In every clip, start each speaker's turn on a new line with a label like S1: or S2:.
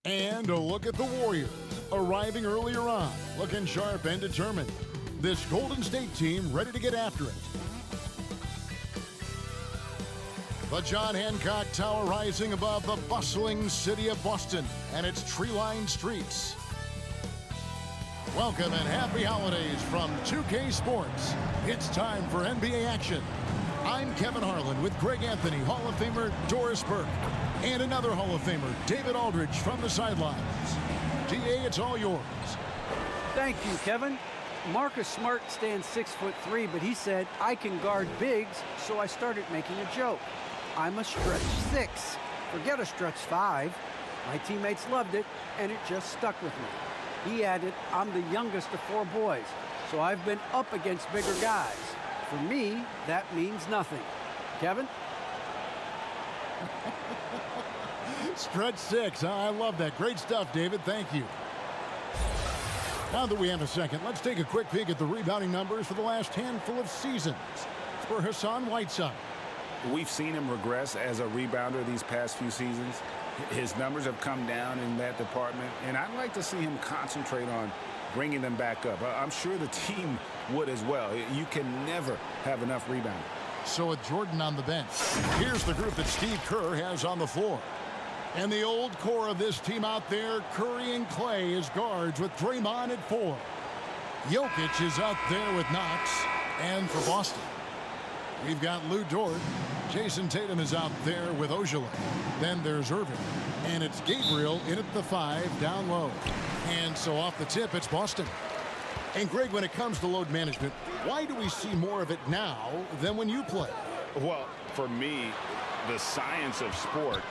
S1: And a look at the Warriors, arriving earlier on, looking sharp and determined. This Golden State team ready to get after it. The John Hancock Tower rising above the bustling city of Boston and its tree-lined streets. Welcome and happy holidays from 2K Sports. It's time for NBA action. I'm Kevin Harlan with Greg Anthony, Hall of Famer Doris Burke, and another Hall of Famer, David Aldridge, from the sidelines. DA, it's all yours.
S2: Thank you, Kevin. Marcus Smart stands 6'3", but he said, I can guard bigs, so I started making a joke. I'm a stretch 6. Forget a stretch 5. My teammates loved it, and it just stuck with me. He added, I'm the youngest of 4 boys, so I've been up against bigger guys. For me, that means nothing. Kevin?
S1: Stretch 6, huh? I love that. Great stuff, David. Thank you. Now that we have a second, let's take a quick peek at the rebounding numbers for the last handful of seasons for Hassan Whiteside.
S3: We've seen him regress as a rebounder these past few seasons. His numbers have come down in that department, and I'd like to see him concentrate on bringing them back up. I'm sure the team would as well. You can never have enough rebounding.
S1: So with Jordan on the bench, here's the group that Steve Kerr has on the floor. And the old core of this team out there, Curry and Clay as guards with Draymond at 4. Jokic is out there with Knox. And for Boston, we've got Lou Dort. Jason Tatum is out there with Ojale. Then there's Irving. And it's Gabriel in at the 5 down low. And so off the tip, it's Boston. And Greg, when it comes to load management, why do we see more of it now than when you play?
S3: Well, for me, the science of sport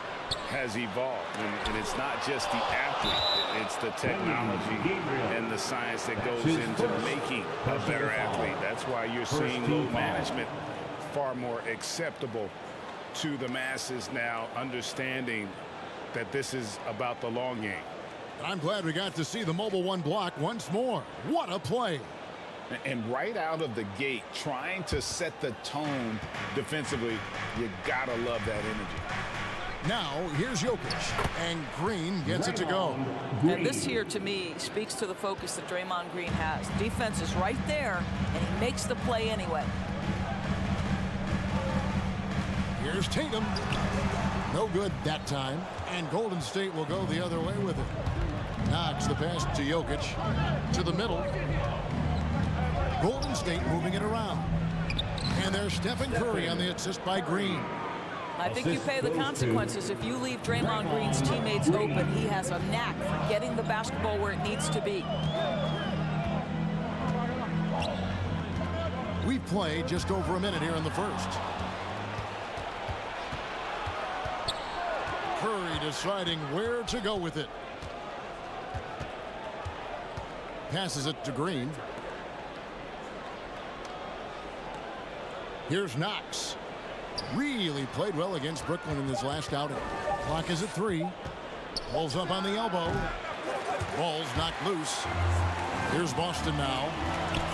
S3: has evolved, and it's not just the athlete, it's the technology and the science that goes into making a better athlete. That's why you're seeing load management far more acceptable to the masses now, understanding that this is about the long game.
S1: I'm glad we got to see the Mobile One block once more. What a play.
S3: And right out of the gate, trying to set the tone defensively, you gotta love that energy.
S1: Now, here's Jokic, and Green gets it to go.
S4: And this here, to me, speaks to the focus that Draymond Green has. Defense is right there, and he makes the play anyway.
S1: Here's Tatum. No good that time, and Golden State will go the other way with it. Knox the pass to Jokic, to the middle. Golden State moving it around. And there's Stephen Curry on the assist by Green.
S4: I think you pay the consequences. If you leave Draymond Green's teammates open, he has a knack for getting the basketball where it needs to be.
S1: We've played just over a minute here in the first. Curry deciding where to go with it. Passes it to Green. Here's Knox. Really played well against Brooklyn in his last outing. Clock is at 3. Pulls up on the elbow. Ball's knocked loose. Here's Boston now.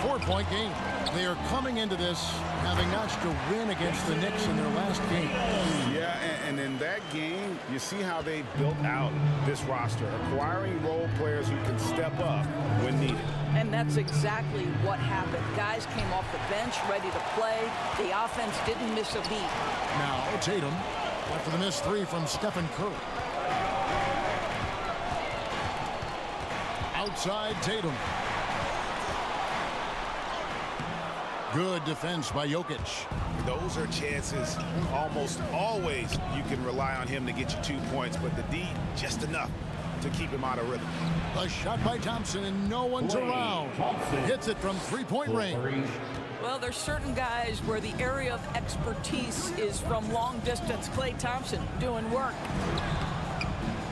S1: 4-point game. They are coming into this having notched a win against the Knicks in their last game.
S3: Yeah, and in that game, you see how they built out this roster, acquiring role players who can step up when needed.
S4: And that's exactly what happened. Guys came off the bench ready to play. The offense didn't miss a beat.
S1: Now Tatum after the missed 3 from Stephen Curry. Outside Tatum. Good defense by Jokic.
S3: Those are chances almost always you can rely on him to get you 2 points, but the D, just enough to keep him out of rhythm.
S1: A shot by Thompson, and no one's around. Hits it from 3-point range.
S4: Well, there's certain guys where the area of expertise is from long distance. Klay Thompson doing work.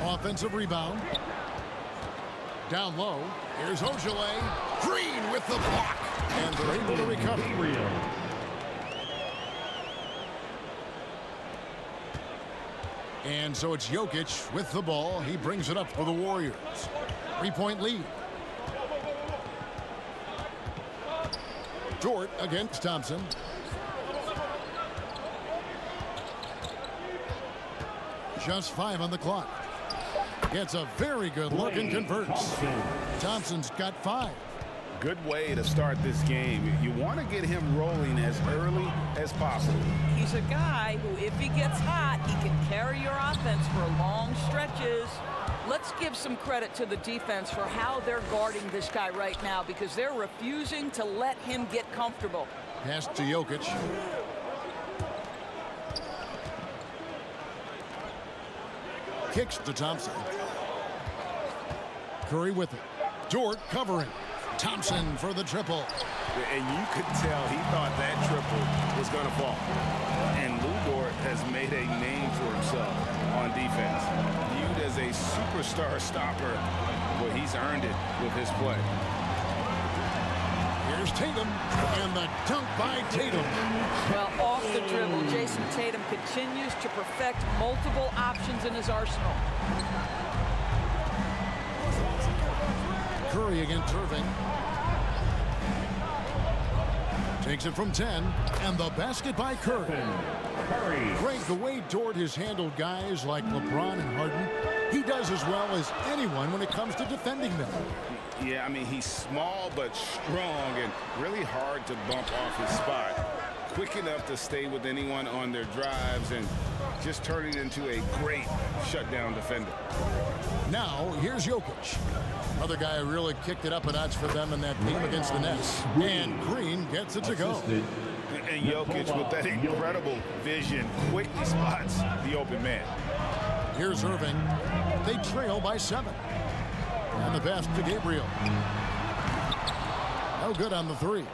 S1: Offensive rebound. Down low. Here's Ojale. Green with the block. And they're able to recover. And so it's Jokic with the ball. He brings it up for the Warriors. 3-point lead. Dort against Thompson. Just 5 on the clock. Gets a very good look and converts. Thompson's got 5.
S3: Good way to start this game. You want to get him rolling as early as possible.
S4: He's a guy who, if he gets hot, he can carry your offense for long stretches. Let's give some credit to the defense for how they're guarding this guy right now, because they're refusing to let him get comfortable.
S1: Pass to Jokic. Kicks to Thompson. Curry with it. Dort covering. Thompson for the triple.
S3: And you could tell he thought that triple was going to fall. And Lou Dort has made a name for himself on defense. Viewed as a superstar stopper, well, he's earned it with his play.
S1: Here's Tatum, and the dunk by Tatum.
S4: Well, off the dribble, Jason Tatum continues to perfect multiple options in his arsenal.
S1: Curry against Irving. Takes it from 10, and the basket by Curry. Great the way Dort has handled guys like LeBron and Harden. He does as well as anyone when it comes to defending them.
S3: Yeah, I mean, he's small but strong and really hard to bump off his spot. Quick enough to stay with anyone on their drives and just turning into a great shutdown defender.
S1: Now, here's Jokic. Another guy who really kicked it up a notch for them in that game against the Nets. And Green gets it to go.
S3: And Jokic, with that incredible vision, quickly spots the open man.
S1: Here's Irving. They trail by 7. And the pass to Gabriel. No good on the 3.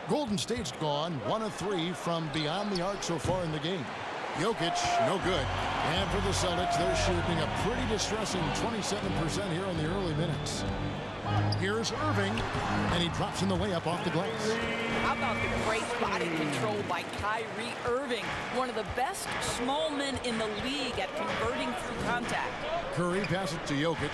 S1: Golden State's gone 1 of 3 from beyond the arc so far in the game. Jokic, no good. And for the Celtics, they're shooting a pretty distressing 27% here in the early minutes. Here's Irving, and he drops in the layup off the glass.
S4: How about the great body control by Kyrie Irving, one of the best small men in the league at converting through contact.
S1: Curry passes to Jokic.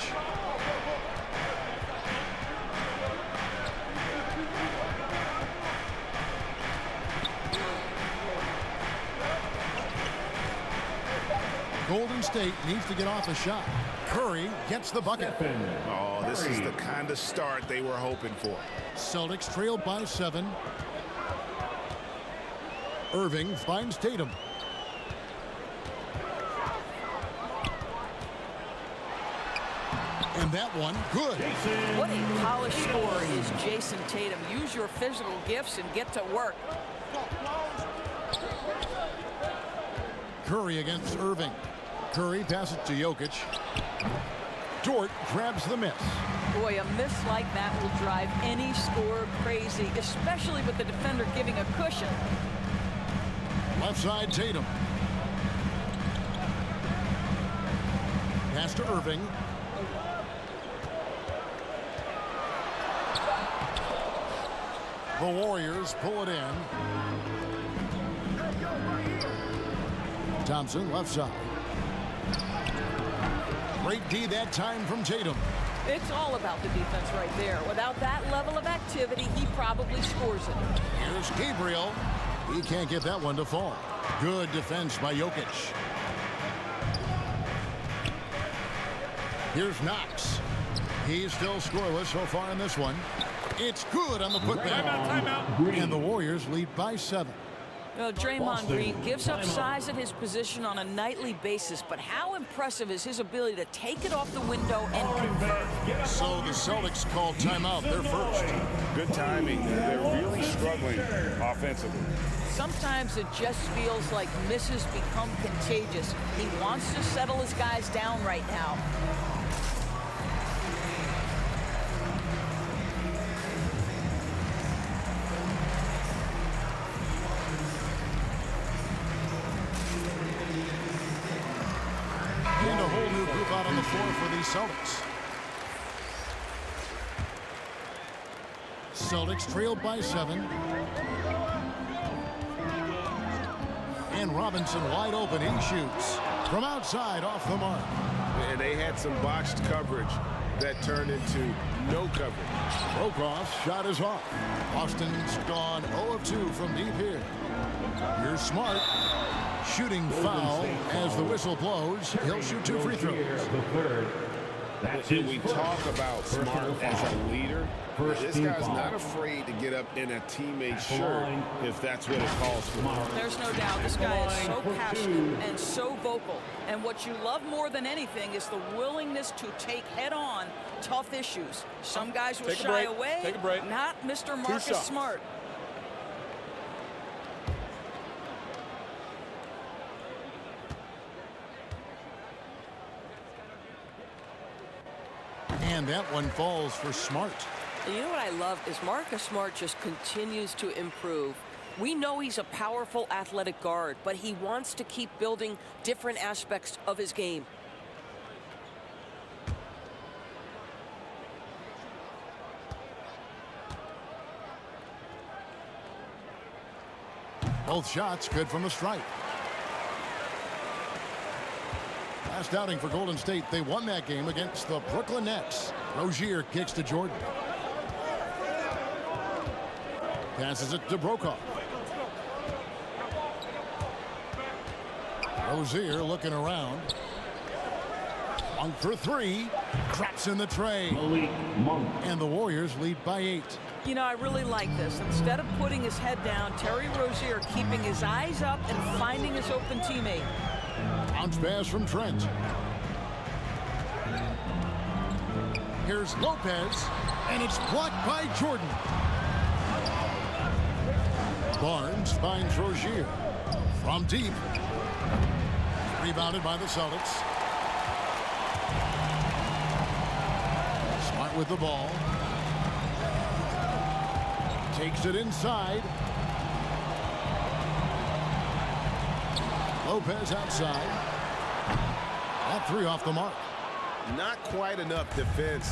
S1: Golden State needs to get off a shot. Curry gets the bucket.
S3: Oh, this is the kind of start they were hoping for.
S1: Celtics trail by 7. Irving finds Tatum. And that one, good.
S4: What a polished scorer is Jason Tatum. Use your physical gifts and get to work.
S1: Curry against Irving. Curry passes to Jokic. Dort grabs the miss.
S4: Boy, a miss like that will drive any scorer crazy, especially with the defender giving a cushion.
S1: Left side, Tatum. Pass to Irving. The Warriors pull it in. Thompson, left side. Great D that time from Tatum.
S4: It's all about the defense right there. Without that level of activity, he probably scores it.
S1: Here's Gabriel. He can't get that one to fall. Good defense by Jokic. Here's Knox. He's still scoreless so far in this one. It's good on the putback.
S3: Timeout.
S1: And the Warriors lead by 7.
S4: Draymond Green gives up size at his position on a nightly basis, but how impressive is his ability to take it off the window and convert?
S1: So the Celtics call timeout. They're first.
S3: Good timing. They're really struggling offensively.
S4: Sometimes it just feels like misses become contagious. He wants to settle his guys down right now.
S1: And a whole new group out on the floor for these Celtics. Celtics trailed by 7. And Robinson wide open. He shoots from outside off the mark.
S3: And they had some botched coverage that turned into no coverage.
S1: Prokof's shot is off. Austin's gone 0 of 2 from deep here. Here's Smart. Shooting foul as the whistle blows. He'll shoot 2 free throws.
S3: When we talk about Smart as a leader, this guy's not afraid to get up in a teammate's shirt if that's what it calls for.
S4: There's no doubt this guy is so passionate and so vocal. And what you love more than anything is the willingness to take head-on tough issues. Some guys will shy away.
S5: Take a break.
S4: Not Mr. Marcus Smart.
S1: And that one falls for Smart.
S6: And you know what I love is Marcus Smart just continues to improve. We know he's a powerful athletic guard, but he wants to keep building different aspects of his game.
S1: Both shots good from the stripe. Last outing for Golden State, they won that game against the Brooklyn Nets. Rozier kicks to Jordan. Passes it to Brokoff. Rozier looking around. Monk for three. Drops in the tray. And the Warriors lead by 8.
S4: You know, I really like this. Instead of putting his head down, Terry Rozier keeping his eyes up and finding his open teammate.
S1: Bounce pass from Trent. Here's Lopez, and it's blocked by Jordan. Barnes finds Rozier from deep. Rebounded by the Celtics. Smart with the ball. Takes it inside. Lopez outside. That three off the mark.
S3: Not quite enough defense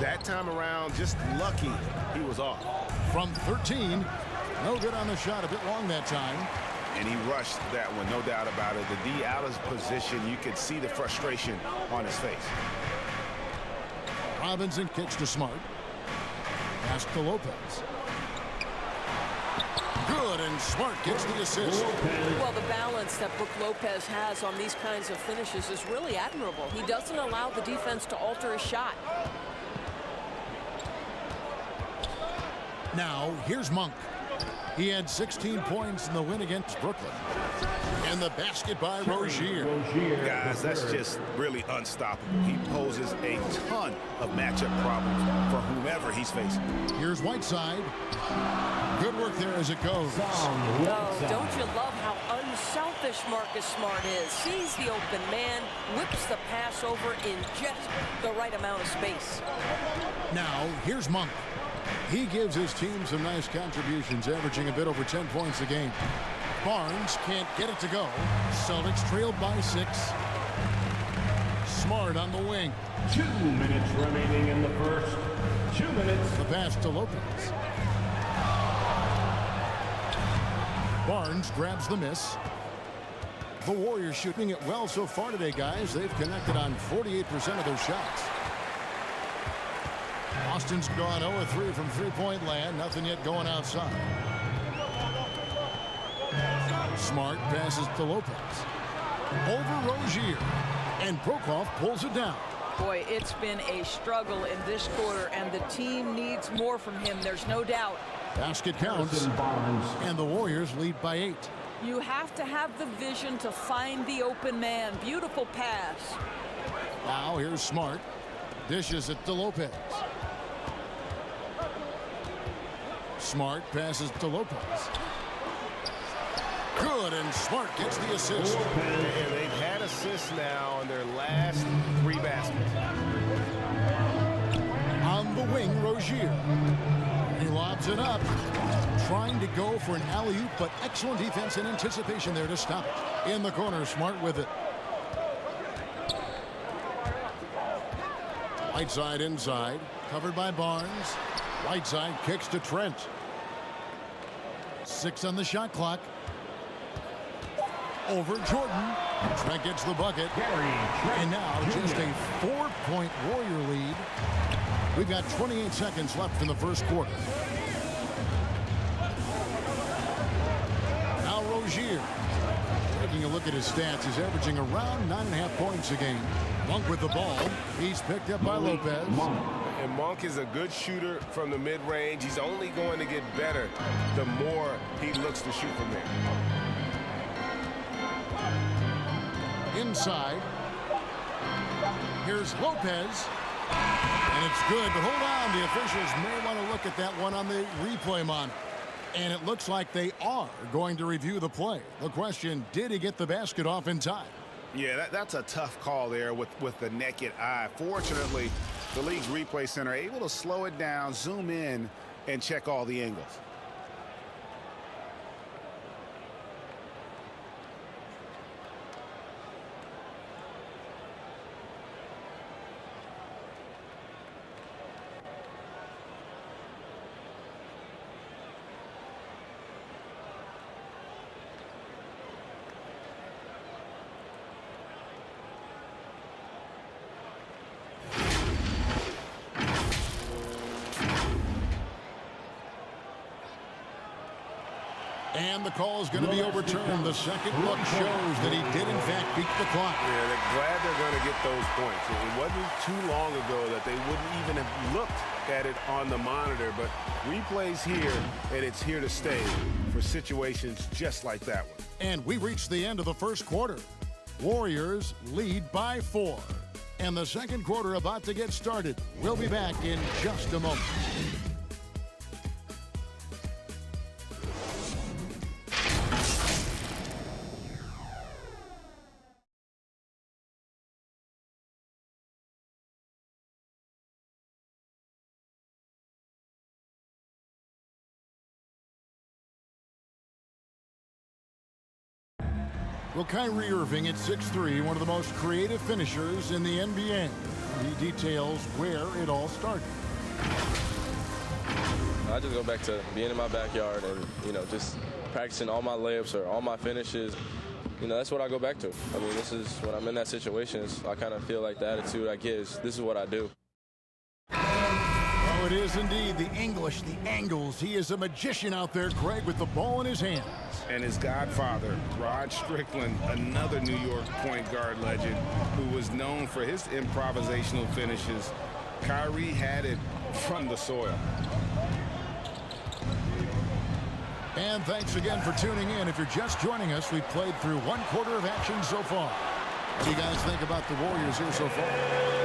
S3: that time around. Just lucky he was off.
S1: From 13. No good on the shot. A bit long that time.
S3: And he rushed that one, no doubt about it. The D out of position, you could see the frustration on his face.
S1: Robinson kicks to Smart. Pass to Lopez. Good, and Smart gets the assist.
S6: Well, the balance that Brook Lopez has on these kinds of finishes is really admirable. He doesn't allow the defense to alter his shot.
S1: Now, here's Monk. He had 16 points in the win against Brooklyn. And the basket by Rozier.
S3: Guys, that's just really unstoppable. He poses a ton of matchup problems for whomever he's facing.
S1: Here's Whiteside. Good work there as it goes.
S6: Oh, don't you love how unselfish Marcus Smart is? Sees the open man, whips the pass over in just the right amount of space.
S1: Now, here's Monk. He gives his team some nice contributions, averaging a bit over 10 points a game. Barnes can't get it to go. Celtics trailed by 6. Smart on the wing.
S7: 2 minutes remaining in the first. 2 minutes.
S1: The pass to Lopez. Barnes grabs the miss. The Warriors shooting it well so far today, guys. They've connected on 48% of their shots. Austin's gone 0-3 from three-point land. Nothing yet going outside. Smart passes to Lopez. Over Rozier. And Brokoff pulls it down.
S4: Boy, it's been a struggle in this quarter, and the team needs more from him. There's no doubt.
S1: Basket counts. And the Warriors lead by 8.
S4: You have to have the vision to find the open man. Beautiful pass.
S1: Now here's Smart. Dishes it to Lopez. Smart passes to Lopez. Good, and Smart gets the assist.
S3: And they've had assists now on their last 3 baskets.
S1: On the wing, Rozier. He lobs it up. Trying to go for an alley-oop, but excellent defense and anticipation there to stop it. In the corner, Smart with it. Whiteside inside, covered by Barnes. Whiteside kicks to Trent. 6 on the shot clock. Over Jordan. Trent gets the bucket. And now just a 4-point Warrior lead. We've got 28 seconds left in the first quarter. Now Rozier. taking a look at his stats, he's averaging around 9.5 points a game. Monk with the ball. He's picked up by Lopez.
S5: And Monk is a good shooter from the mid-range. He's only going to get better the more he looks to shoot from there.
S1: Inside. Here's Lopez. And it's good, but hold on. The officials may want to look at that one on the replay monitor. And it looks like they are going to review the play. The question, did he get the basket off in time?
S3: Yeah, that's a tough call there with the naked eye. Fortunately, the league's replay center able to slow it down, zoom in, and check all the angles.
S1: And the call is going to be overturned. The second look shows that he did, in fact, beat the clock.
S5: Yeah, they're glad they're going to get those points. It wasn't too long ago that they wouldn't even have looked at it on the monitor, but replay's here, and it's here to stay for situations just like that one.
S1: And we reached the end of the first quarter. Warriors lead by 4. And the second quarter about to get started. We'll be back in just a moment. Well, Kyrie Irving at 6'3", one of the most creative finishers in the NBA. He details where it all started.
S8: I just go back to being in my backyard and, just practicing all my layups or all my finishes. That's what I go back to. I mean, this is when I'm in that situation, I kind of feel like the attitude I get is this is what I do.
S1: Oh, it is indeed the English, the angles. He is a magician out there, Greg, with the ball in his hands.
S3: And his godfather, Rod Strickland, another New York point guard legend who was known for his improvisational finishes. Kyrie had it from the soil.
S1: And thanks again for tuning in. If you're just joining us, we've played through one quarter of action so far. What do you guys think about the Warriors here so far?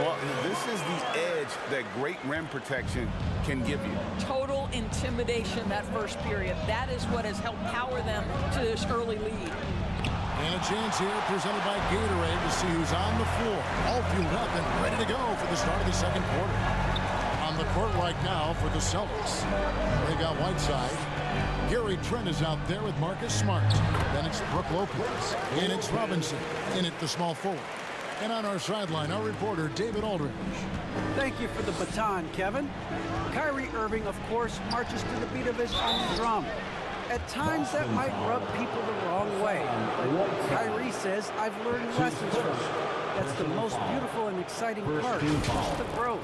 S3: Well, this is the edge that great rim protection can give you.
S4: Total intimidation that first period. That is what has helped power them to this early lead.
S1: And a chance here presented by Gatorade to see who's on the floor. All fueled up and ready to go for the start of the second quarter. On the court right now for the Celtics. They got Whiteside. Gary Trent is out there with Marcus Smart. Then it's Brook Lopez. And it's Robinson. In at the small forward. And on our sideline, our reporter, David Aldridge.
S2: Thank you for the baton, Kevin. Kyrie Irving, of course, marches to the beat of his own drum. At times, that might rub people the wrong way. But Kyrie says, I've learned lessons from it. That's the most beautiful and exciting part, just the growth.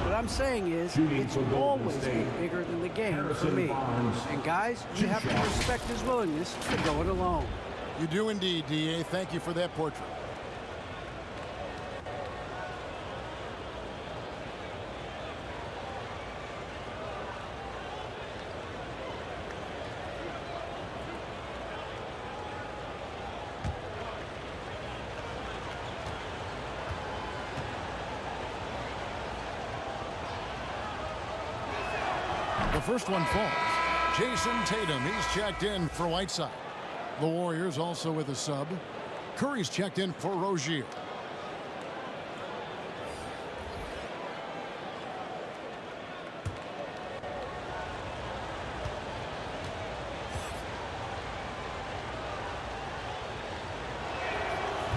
S2: What I'm saying is, it's always been bigger than the game for me. And guys, you have to respect his willingness to go it alone.
S1: You do indeed, D.A. Thank you for that portrait. The first one falls. Jason Tatum, he's checked in for Whiteside. The Warriors also with a sub. Curry's checked in for Rozier.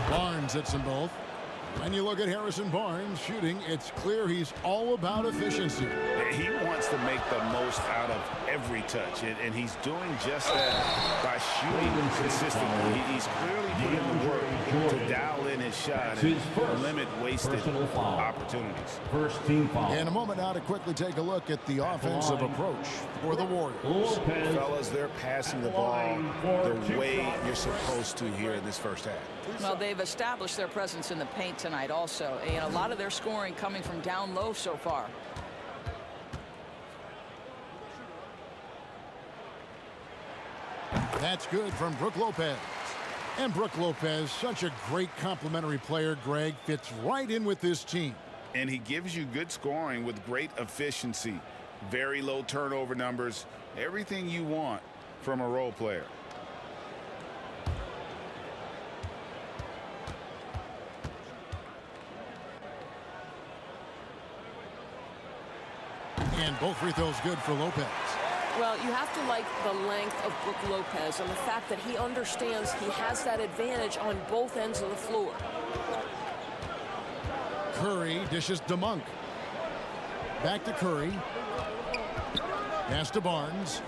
S1: Barnes hits them both. When you look at Harrison Barnes shooting, it's clear he's all about efficiency.
S3: He wants to make the most out of every touch, and he's doing just that by shooting consistently. He's clearly put in the work to dial in his shot and limit wasted opportunities.
S7: First team foul.
S1: In a moment now to quickly take a look at the offensive approach for the Warriors.
S5: Fellas, they're passing the ball the way you're supposed to here in this first half.
S4: Well, they've established their presence in the paint tonight also, and a lot of their scoring coming from down low so far.
S1: That's good from Brook Lopez. And Brook Lopez, such a great complimentary player, Greg, fits right in with this team.
S3: And he gives you good scoring with great efficiency, very low turnover numbers, everything you want from a role player.
S1: And both free throws good for Lopez.
S6: Well, you have to like the length of Brook Lopez and the fact that he understands he has that advantage on both ends of the floor.
S1: Curry dishes to Monk. Back to Curry. Pass to Barnes.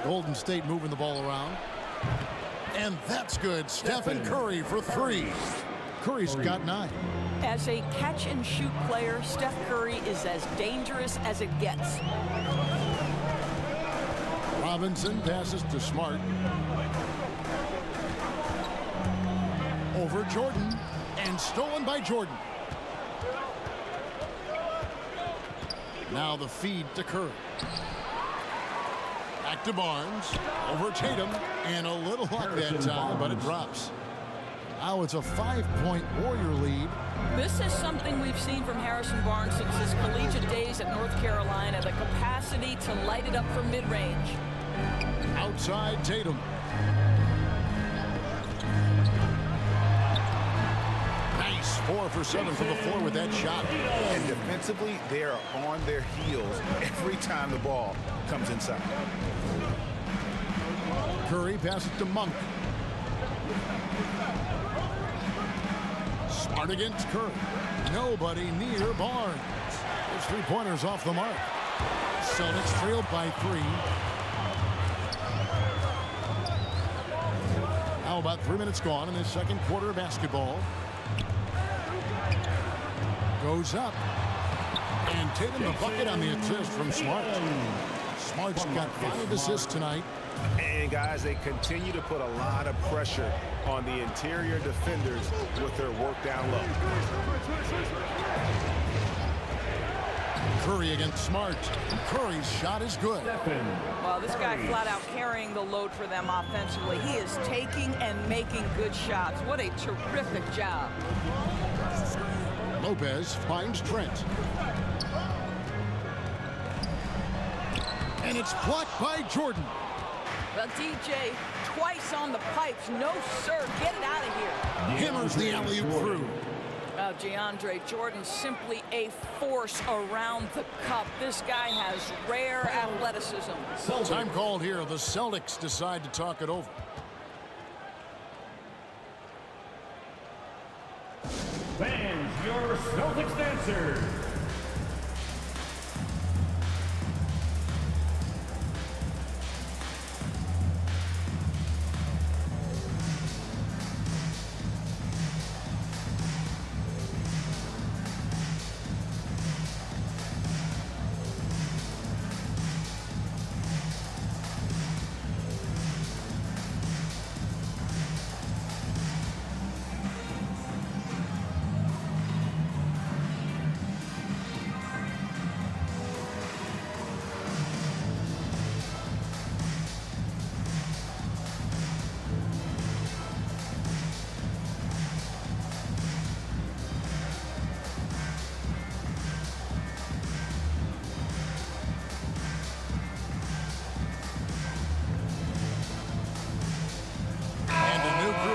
S1: Golden State moving the ball around. And that's good. Stephen Curry for three. Curry's got 9.
S4: As a catch-and-shoot player, Steph Curry is as dangerous as it gets.
S1: Robinson passes to Smart. Over Jordan. And stolen by Jordan. Now the feed to Curry. Back to Barnes. Over Tatum. And a little luck that time, but it drops. Now it's a 5-point Warrior lead.
S4: This is something we've seen from Harrison Barnes since his collegiate days at North Carolina, the capacity to light it up from mid-range.
S1: Outside Tatum. Nice 4 for 7 from the floor with that shot.
S5: And defensively, they are on their heels every time the ball comes inside.
S1: Curry passes to Monk. Smart against Curry. Nobody near Barnes. Those 3-pointers off the mark. Celtics trailed by 3. Now about 3 minutes gone in this second quarter of basketball. Goes up. And Tatum the bucket on the assist from Smart. Smart's got 5 assists tonight.
S5: And guys, they continue to put a lot of pressure on the interior defenders with their work down low.
S1: Curry against Smart. Curry's shot is good.
S4: Well, this guy flat out carrying the load for them offensively. He is taking and making good shots. What a terrific job.
S1: Lopez finds Trent. And it's blocked by Jordan.
S4: Well, DJ, twice on the pipes. No, sir. Get it out of here.
S1: Hammers the alley-oop through.
S4: DeAndre Jordan, simply a force around the cup. This guy has rare athleticism.
S1: Time called here. The Celtics decide to talk it over.
S7: Fans, your Celtics dancers.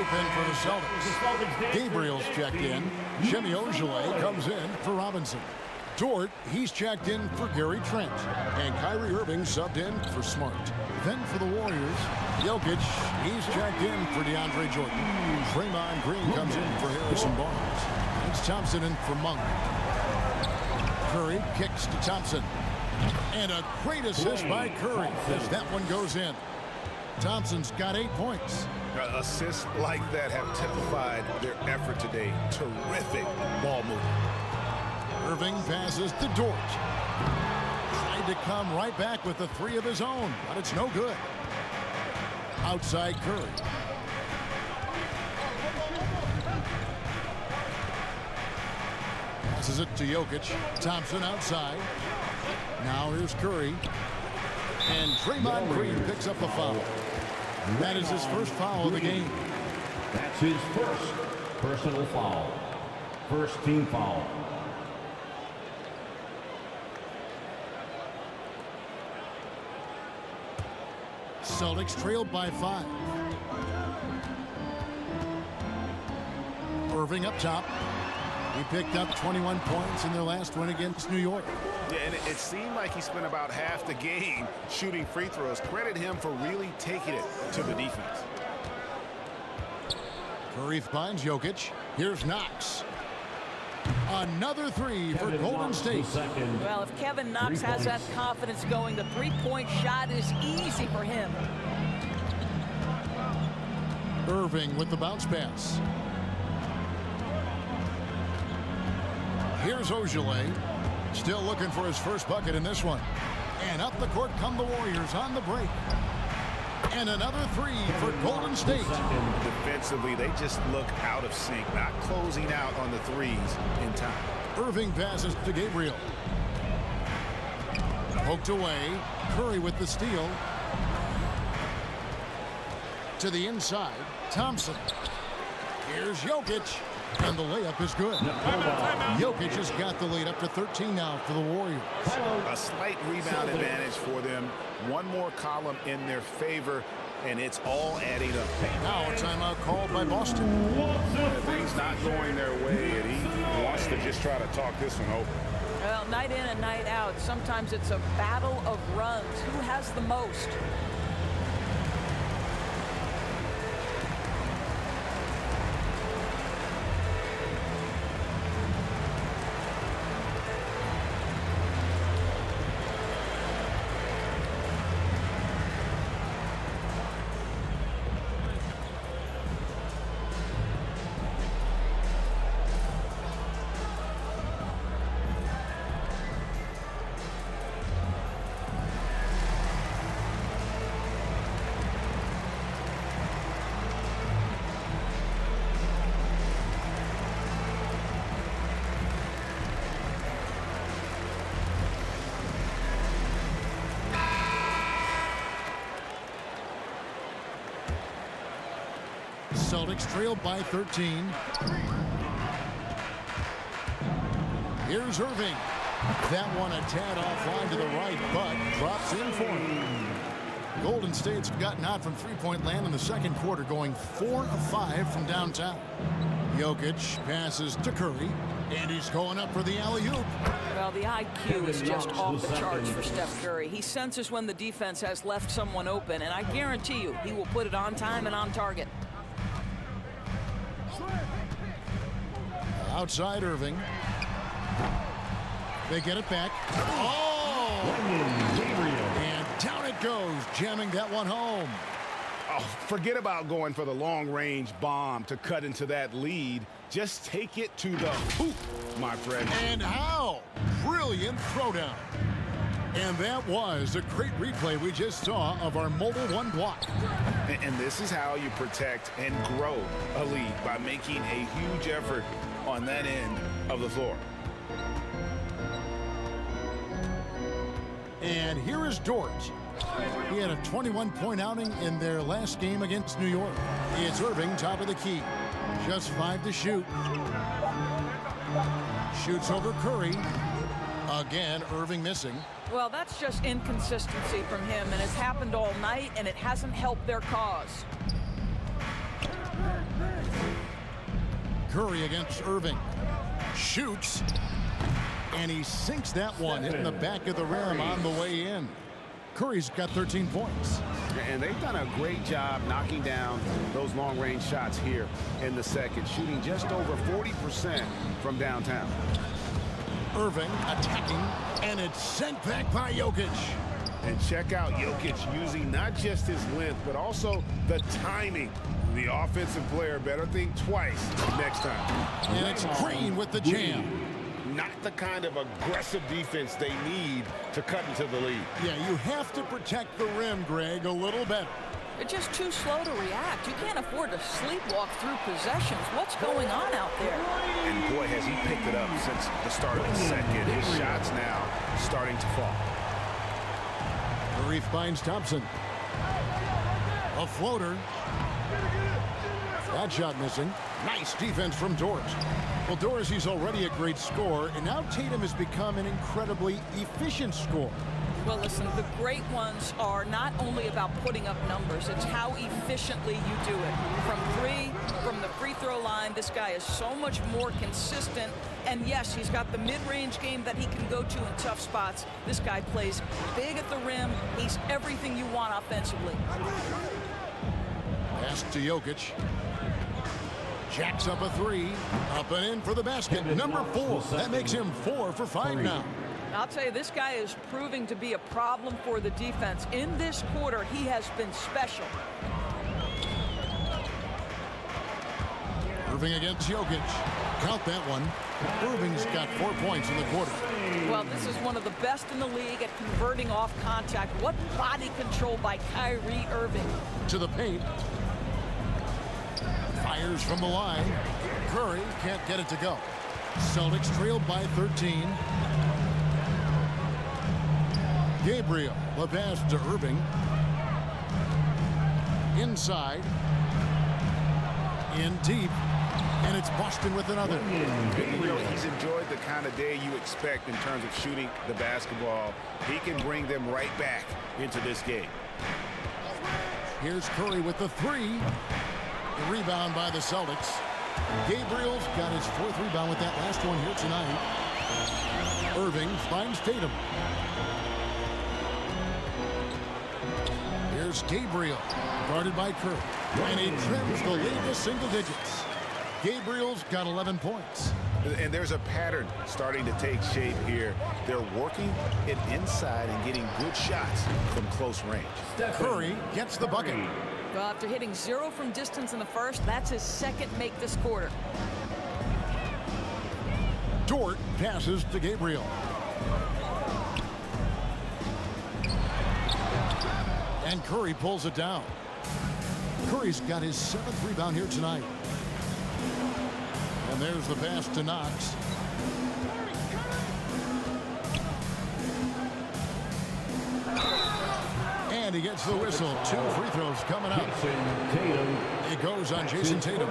S1: In for the Celtics. Gabriel's checked in. Jimmy Ojale comes in for Robinson. Dort, he's checked in for Gary Trent. And Kyrie Irving subbed in for Smart. Then for the Warriors, Jokic, he's checked in for DeAndre Jordan. Draymond Green comes in for Harrison Barnes. It's Thompson in for Monk. Curry kicks to Thompson. And a great assist by Curry as that one goes in. Thompson's got 8 points.
S5: Assists like that have typified their effort today. Terrific ball movement.
S1: Irving passes to Dort. Tried to come right back with the 3 of his own, but it's no good. Outside Curry. Passes it to Jokic. Thompson outside. Now here's Curry. And Draymond Green picks up the foul. That is his first foul of the game.
S7: That's his first personal foul. First team foul.
S1: Celtics trailed by 5. Irving up top. He picked up 21 points in their last win against New York.
S5: Yeah, and it seemed like he spent about half the game shooting free throws. Credit him for really taking it to the defense.
S1: Curry finds Jokic. Here's Knox. Another 3 for Golden State.
S4: Well, if Kevin Knox has that confidence going, the three-point shot is easy for him.
S1: Irving with the bounce pass. Here's Ojale. Still looking for his first bucket in this one. And up the court come the Warriors on the break. And another 3 for Golden State.
S5: Defensively, they just look out of sync, not closing out on the threes in time.
S1: Irving passes to Gabriel. Poked away. Curry with the steal. To the inside. Thompson. Here's Jokic. And the layup is good. Jokic has got the lead up to 13 now for the Warriors.
S5: A slight rebound advantage for them. One more column in their favor, and it's all adding up.
S1: Now a timeout called by Boston.
S3: Things not going their way, and he wants to just try to talk this one over.
S4: Well, night in and night out, sometimes it's a battle of runs. Who has the most?
S1: Celtics trailed by 13. Here's Irving. That one a tad offline to the right, but drops in for him. Golden State's gotten out from three-point land in the second quarter, going 4 of 5 from downtown. Jokic passes to Curry, and he's going up for the alley-oop.
S4: Well, the IQ is just off the charts for Steph Curry. He senses when the defense has left someone open, and I guarantee you he will put it on time and on target.
S1: Outside Irving. They get it back. Oh! And down it goes, jamming that one home.
S5: Oh, forget about going for the long-range bomb to cut into that lead. Just take it to the hoop, my friend.
S1: And how? Brilliant throwdown. And that was a great replay we just saw of our Mobile One block.
S5: And this is how you protect and grow a lead, by making a huge effort on that end of the floor.
S1: And here is Dort. He had a 21-point outing in their last game against New York. It's Irving, top of the key. Just 5 to shoot. Shoots over Curry. Again, Irving missing.
S4: Well, that's just inconsistency from him, and it's happened all night, and it hasn't helped their cause.
S1: Curry against Irving. Shoots. And he sinks that one, hitting the back of the rim on the way in. Curry's got 13 points.
S5: And they've done a great job knocking down those long-range shots here in the second, shooting just over 40% from downtown.
S1: Irving attacking, and it's sent back by Jokic.
S5: And check out Jokic using not just his length, but also the timing. The offensive player better think twice next time.
S1: And it's Green with the jam.
S5: Not the kind of aggressive defense they need to cut into the lead.
S1: Yeah, you have to protect the rim, Greg, a little better.
S4: They're just too slow to react. You can't afford to sleepwalk through possessions. What's going on out there?
S5: And boy, has he picked it up since the start of the second. His shots now starting to fall.
S1: Murray finds Thompson. A floater. That shot missing. Nice defense from Dort. Well, Dorsey's already a great scorer, and now Tatum has become an incredibly efficient scorer.
S4: Well, listen, the great ones are not only about putting up numbers, it's how efficiently you do it. From three, from the free throw line, this guy is so much more consistent. And yes, he's got the mid-range game that he can go to in tough spots. This guy plays big at the rim. He's everything you want offensively.
S1: Pass to Jokic. Jacks up a three. Up and in for the basket. Number 4. That makes him 4 for 5 now.
S4: I'll tell you, this guy is proving to be a problem for the defense. In this quarter, he has been special.
S1: Irving against Jokic. Count that one. Irving's got 4 points in the quarter.
S4: Well, this is one of the best in the league at converting off contact. What body control by Kyrie Irving.
S1: To the paint. Fires from the line. Curry can't get it to go. Celtics trailed by 13. Gabriel, the pass to Irving. Inside. In deep. And it's Boston with another.
S5: You know, he's enjoyed the kind of day you expect in terms of shooting the basketball. He can bring them right back into this game.
S1: Here's Curry with the 3. The rebound by the Celtics. Gabriel's got his 4th rebound with that last one here tonight. Irving finds Tatum. Here's Gabriel, guarded by Curry. And he trims the lead to single digits. Gabriel's got 11 points.
S5: And there's a pattern starting to take shape here. They're working it inside and getting good shots from close range.
S1: Curry gets the bucket.
S4: Well, after hitting 0 from distance in the first, that's his 2nd make this quarter.
S1: Dort passes to Gabriel. And Curry pulls it down. Curry's got his 7th rebound here tonight. And there's the pass to Knox. And he gets the whistle. 2 free throws coming up. It goes on Jason Tatum.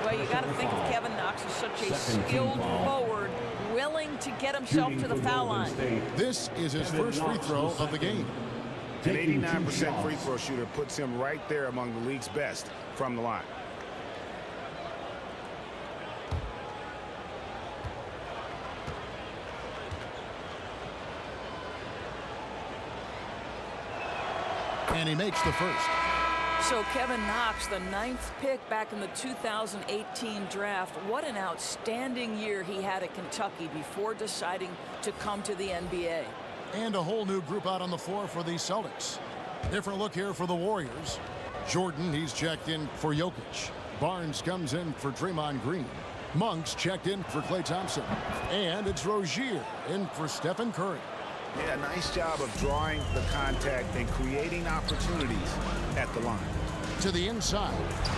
S4: Well, you got to think of Kevin Knox as such a skilled forward, willing to get himself to the foul line.
S1: This is his first free throw of the game.
S5: An 89% free throw shooter puts him right there among the league's best from the line.
S1: And he makes the first.
S4: So Kevin Knox, the 9th pick back in the 2018 draft. What an outstanding year he had at Kentucky before deciding to come to the NBA.
S1: And a whole new group out on the floor for the Celtics. Different look here for the Warriors. Jordan, he's checked in for Jokic. Barnes comes in for Draymond Green. Monk's checked in for Klay Thompson. And it's Rozier in for Stephen Curry.
S5: Yeah, nice job of drawing the contact and creating opportunities at the line.
S1: To the inside,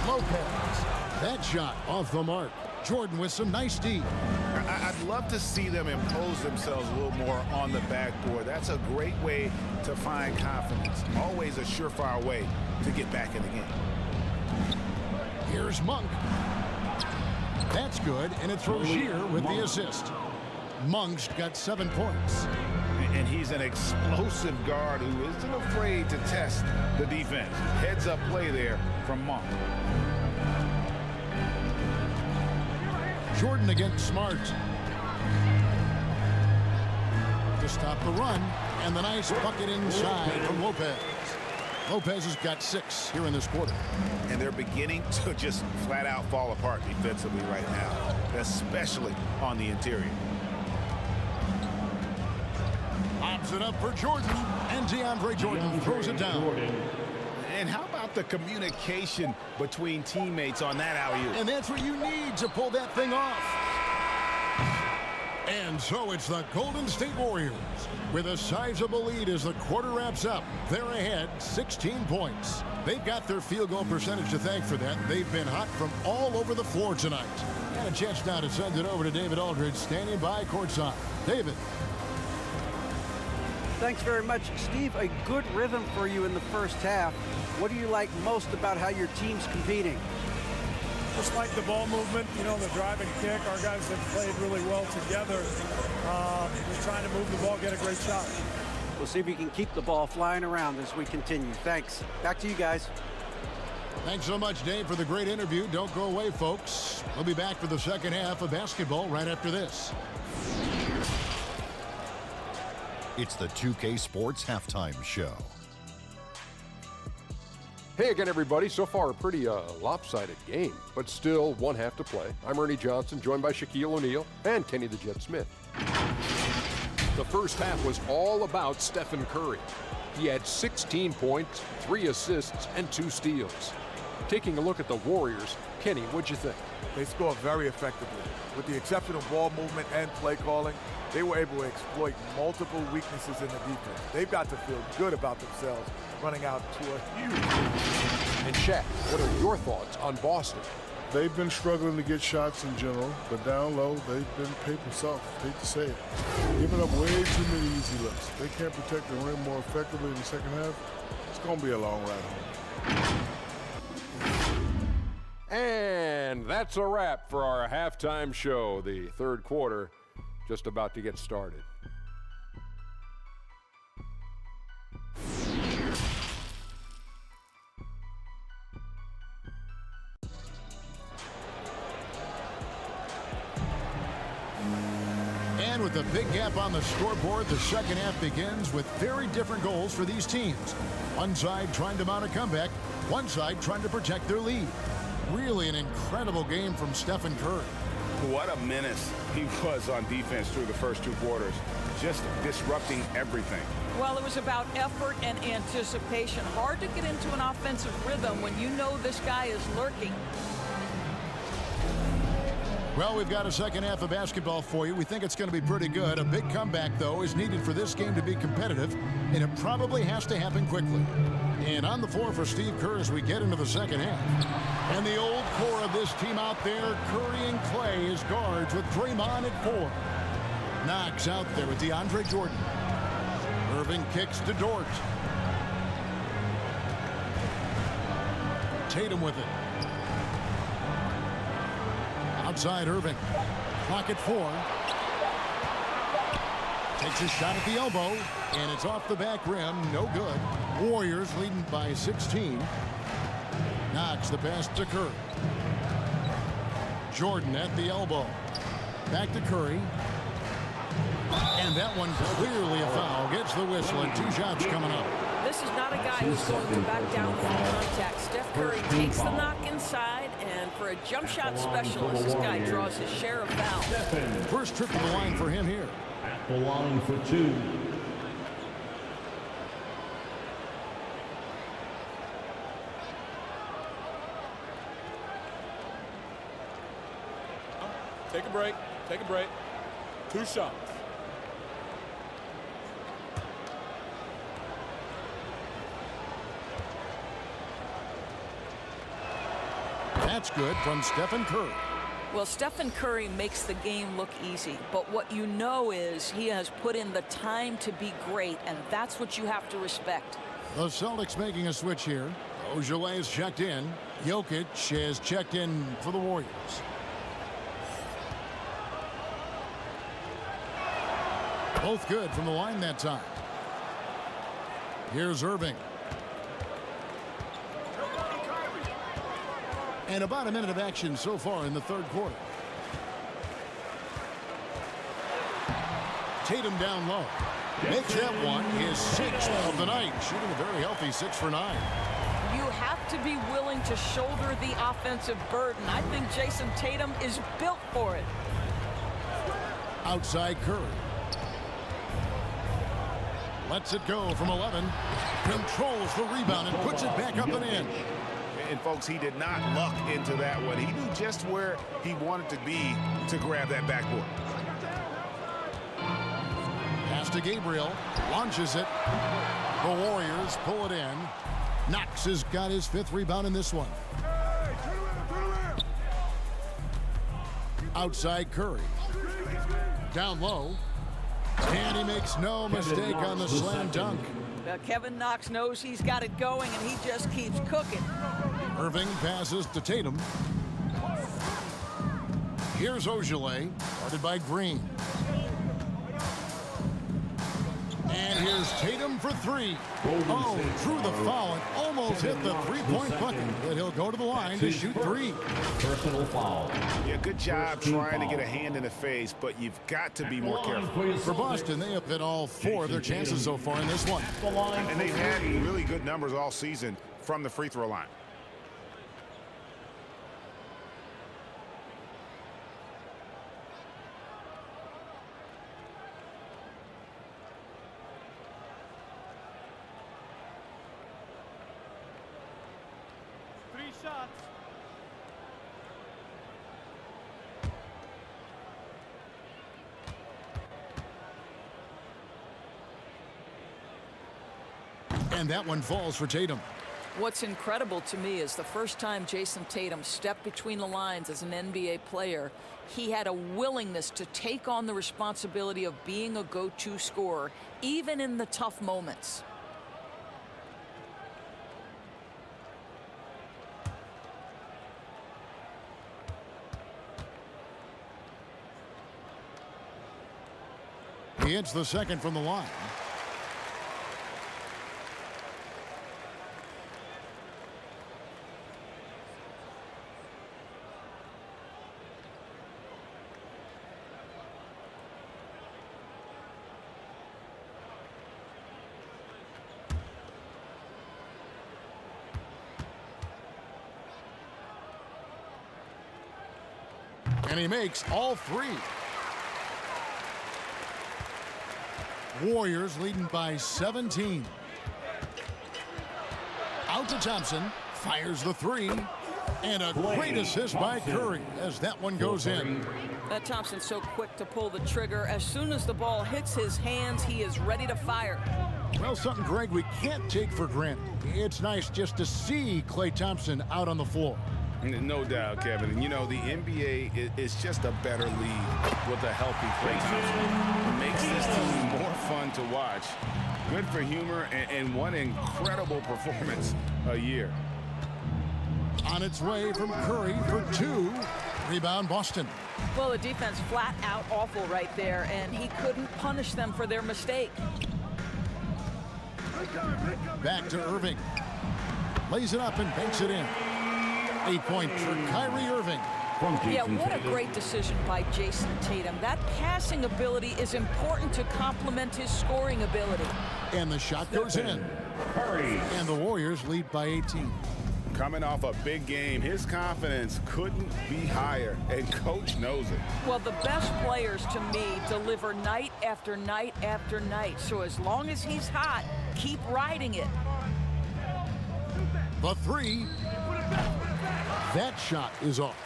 S1: Lopez. That shot off the mark. Jordan with some nice D.
S5: I'd love to see them impose themselves a little more on the backboard. That's a great way to find confidence. Always a surefire way to get back in the game.
S1: Here's Monk. That's good, and it's Rozier with the assist. Monk's got 7 points.
S5: And he's an explosive guard who isn't afraid to test the defense. Heads up play there from Monk.
S1: Jordan against Smart. to stop the run. And the nice bucket inside from Lopez. Lopez has got 6 here in this quarter.
S3: And they're beginning to just flat out fall apart defensively right now, especially on the interior.
S1: Lobs it up for Jordan, and DeAndre Jordan throws it down.
S3: And how about the communication between teammates on that alley-oop?
S1: And that's what you need to pull that thing off. And so it's the Golden State Warriors with a sizable lead as the quarter wraps up. They're ahead 16 points. They've got their field goal percentage to thank for that. They've been hot from all over the floor tonight. And a chance now to send it over to David Aldridge, standing by courtside. David.
S2: Thanks very much, Steve. A good rhythm for you in the first half. What do you like most about how your team's competing?
S9: Just like the ball movement, you know, the drive and kick. Our guys have played really well together. We're trying to move the ball, get a great shot.
S2: We'll see if we can keep the ball flying around as we continue. Thanks. Back to you guys.
S1: Thanks so much, Dave, for the great interview. Don't go away, folks. We'll be back for the second half of basketball right after this.
S10: It's the 2K Sports Halftime Show.
S11: Hey again, everybody. So far, a pretty lopsided game, but still one half to play. I'm Ernie Johnson, joined by Shaquille O'Neal and Kenny the Jet Smith. The first half was all about Stephen Curry. He had 16 points, 3 assists, and 2 steals. Taking a look at the Warriors, Kenny, what'd you think?
S12: They scored very effectively. With the exception of ball movement and play calling, they were able to exploit multiple weaknesses in the defense. They've got to feel good about themselves running out to a huge lead.
S11: And Shaq, what are your thoughts on Boston?
S13: They've been struggling to get shots in general, but down low, they've been paper soft, hate to say it. Giving up way too many easy looks. They can't protect the rim more effectively in the second half. It's going to be a long ride home.
S11: And that's a wrap for our halftime show. The third quarter just about to get started.
S1: And with a big gap on the scoreboard, the second half begins with very different goals for these teams. One side trying to mount a comeback, one side trying to protect their lead. Really an incredible game from Stephen Curry.
S3: What a menace he was on defense through the first 2 quarters, just disrupting everything.
S4: Well, it was about effort and anticipation. Hard to get into an offensive rhythm when you know this guy is lurking.
S1: Well, we've got a second half of basketball for you. We think it's going to be pretty good. A big comeback, though, is needed for this game to be competitive, and it probably has to happen quickly. And on the floor for Steve Kerr as we get into the second half. And the old core of this team out there, Curry and Clay as guards with Draymond at 4. Knox out there with DeAndre Jordan. Irving kicks to Dort. Tatum with it. Outside Irving. Clock at 4. Takes a shot at the elbow, and it's off the back rim. No good. Warriors leading by 16. Knox the pass to Curry. Jordan at the elbow. Back to Curry. And that one clearly a foul. Gets the whistle, and 2 shots coming up.
S6: This is not a guy who's going to back down from contact. Steph Curry takes the knock inside, and for a jump shot specialist, this guy draws his share of fouls.
S1: First trip to the line for him here.
S7: At the line for 2.
S9: Take a break. Take a break. 2 shots.
S1: That's good from Stephen Curry.
S4: Well, Stephen Curry makes the game look easy, but what you know is he has put in the time to be great, and that's what you have to respect.
S1: The Celtics making a switch here. Ojale is checked in. Jokic is checked in for the Warriors. Both good from the line that time. Here's Irving. And about a minute of action so far in the third quarter. Tatum down low. Makes that one his 6th of the night, shooting a very healthy 6 for 9.
S4: You have to be willing to shoulder the offensive burden. I think Jason Tatum is built for it.
S1: Outside Curry. Lets it go from 11. Controls the rebound and puts it back up and in.
S3: And folks, he did not luck into that one. He knew just where he wanted to be to grab that backboard.
S1: Pass to Gabriel. Launches it. The Warriors pull it in. Knox has got his 5th rebound in this one. Outside Curry. Down low. And he makes no mistake on the slam dunk.
S4: Kevin Knox knows he's got it going, and he just keeps cooking.
S1: Irving passes to Tatum. Here's Ogilvy, guarded by Green. And here's Tatum for 3. Oh, drew the foul and almost hit the three-point bucket, but he'll go to the line to shoot 3.
S7: Personal foul.
S3: Yeah, good job trying to get a hand in the face, but you've got to be more careful.
S1: For Boston, they have hit all 4 of their chances so far in this one.
S3: And they've had really good numbers all season from the free throw line.
S1: And that one falls for Tatum.
S4: What's incredible to me is the first time Jason Tatum stepped between the lines as an NBA player, he had a willingness to take on the responsibility of being a go-to scorer, even in the tough moments.
S1: He hits the 2nd from the line. And he makes all 3. Warriors leading by 17. Out to Thompson. Fires the 3. And a great assist by Curry as that one goes in.
S4: Thompson's so quick to pull the trigger. As soon as the ball hits his hands, he is ready to fire.
S1: Well, something, Greg, we can't take for granted. It's nice just to see Klay Thompson out on the floor.
S3: No doubt, Kevin. And, you know, the NBA is just a better league with a healthy Klay Thompson. It makes this team more fun to watch. Good for humor and one incredible performance a year.
S1: On its way from Curry for 2. Rebound, Boston.
S4: Well, the defense flat out awful right there, and he couldn't punish them for their mistake.
S1: Back to Irving. Lays it up and banks it in. 8 points for Kyrie Irving.
S4: Yeah, what a great decision by Jason Tatum. That passing ability is important to complement his scoring ability.
S1: And the shot goes in. And the Warriors lead by 18.
S3: Coming off a big game, his confidence couldn't be higher, and coach knows it.
S4: Well, the best players to me deliver night after night after night. So as long as he's hot, keep riding it.
S1: The 3. That shot is off.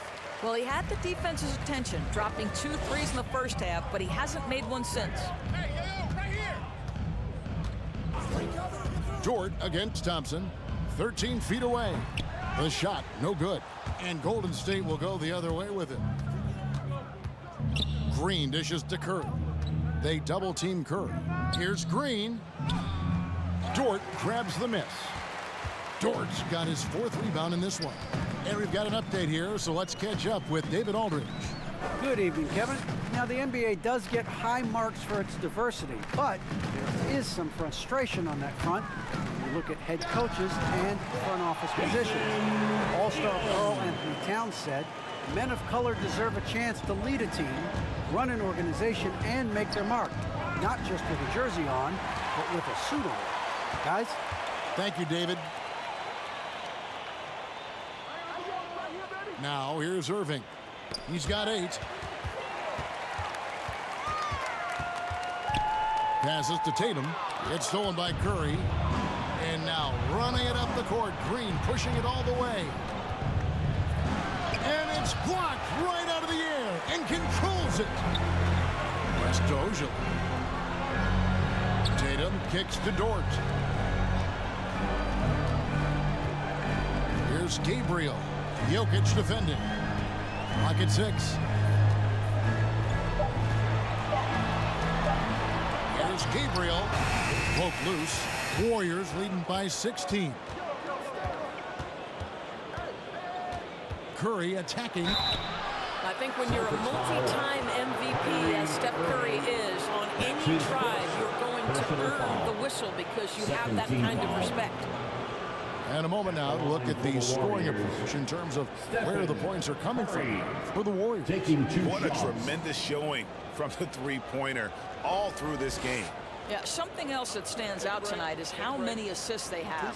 S4: Well, he had the defense's attention, dropping 2 threes in the first half, but he hasn't made one since.
S1: Dort against Thompson, 13 feet away. The shot, no good. And Golden State will go the other way with it. Green dishes to Curry. They double team Curry. Here's Green. Dort grabs the miss. Dort's got his 4th rebound in this one. And we've got an update here, so let's catch up with David Aldridge.
S2: Good evening, Kevin. Now, the NBA does get high marks for its diversity, but there is some frustration on that front. You look at head coaches and front office positions. All-star Karl Anthony Towns said, men of color deserve a chance to lead a team, run an organization, and make their mark. not just with a jersey on, but with a suit on. Guys?
S1: Thank you, David. Now, here's Irving. He's got 8. Passes to Tatum. It's stolen by Curry. And now running it up the court. Green pushing it all the way. And it's blocked right out of the air and controls it. West Ojala. Tatum kicks to Dort. Here's Gabriel. Jokic defending. Clock at 6. Here's Gabriel. Poke loose. Warriors leading by 16. Curry attacking.
S4: I think when you're a multi-time MVP, as Steph Curry is, on any drive, you're going to earn the whistle because you have that kind of respect.
S1: And a moment now to look at the scoring approach in terms of where the points are coming from for the Warriors.
S3: What a tremendous showing from the three-pointer all through this game.
S4: Yeah, something else that stands out tonight is how many assists they have.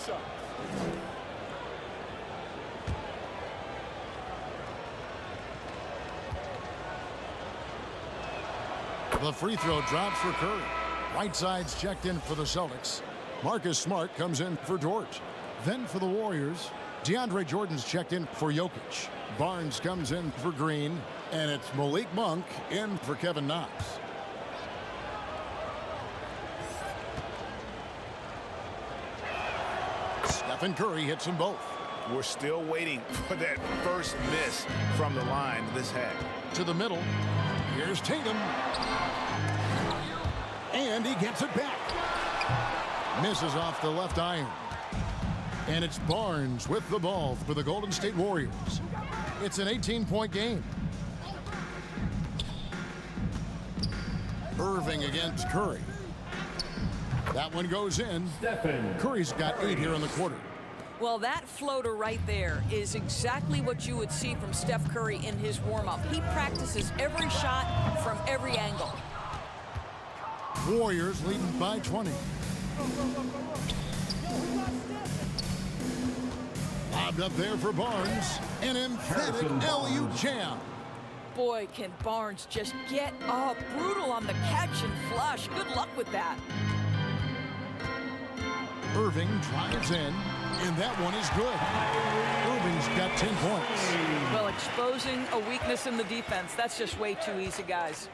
S1: The free throw drops for Curry. Whiteside's checked in for the Celtics. Marcus Smart comes in for Dort. Then for the Warriors, DeAndre Jordan's checked in for Jokic. Barnes comes in for Green. And it's Malik Monk in for Kevin Knox. Stephen Curry hits them both.
S3: We're still waiting for that first miss from the line this half.
S1: To the middle. Here's Tatum. And he gets it back. Misses off the left iron. And it's Barnes with the ball for the Golden State Warriors. It's an 18-point game. Irving against Curry. That one goes in. Curry's got 8 here in the quarter.
S4: Well, that floater right there is exactly what you would see from Steph Curry in his warm-up. He practices every shot from every angle.
S1: Warriors leading by 20. Lobbed up there for Barnes. An emphatic LU jam.
S4: Boy, can Barnes just get up. Brutal on the catch and flush. Good luck with that.
S1: Irving drives in, and that one is good. Irving's got 10 points.
S4: Well, exposing a weakness in the defense, that's just way too easy, guys.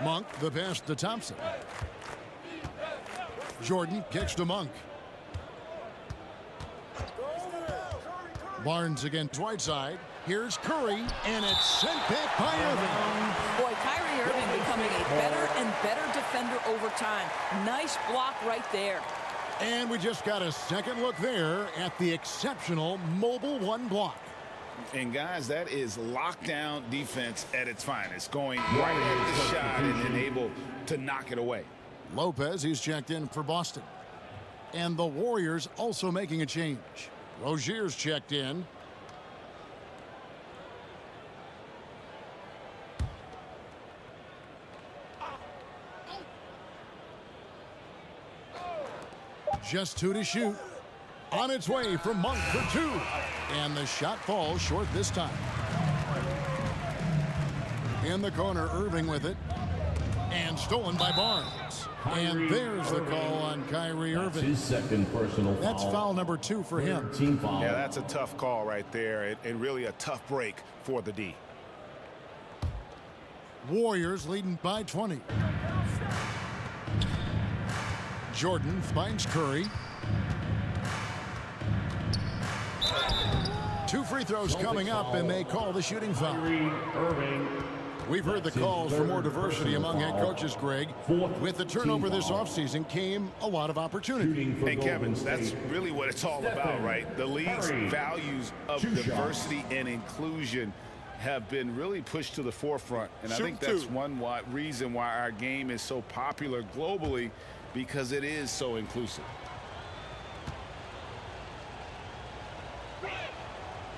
S1: Monk, the pass to Thompson. Jordan kicks to Monk. Barnes against Whiteside. Here's Curry, and it's sent back by Irving.
S4: Boy, Kyrie Irving becoming a better and better defender over time. Nice block right there.
S1: And we just got a second look there at the exceptional mobile one block.
S3: And guys, that is lockdown defense at its finest. Going right at the shot and then able to knock it away.
S1: Lopez, he's checked in for Boston. And the Warriors also making a change. Rozier's checked in. Just 2 to shoot. On its way from Monk for 2. And the shot falls short this time. In the corner, Irving with it. And stolen by Barnes. And there's the call on Kyrie Irving.
S7: His second personal foul.
S1: That's foul number 2 for him.
S7: Team foul.
S3: Yeah, that's a tough call right there, and really a tough break for the D.
S1: Warriors leading by 20. Jordan finds Curry. 2 free throws coming up, and they call the shooting foul. We've heard the calls for more diversity among head coaches, Greg. With the turnover this offseason came a lot of opportunity.
S3: Hey, Kevin, that's really what it's all about, right? The league's values of diversity and inclusion have been really pushed to the forefront. And I think that's one reason why our game is so popular globally, because it is so inclusive.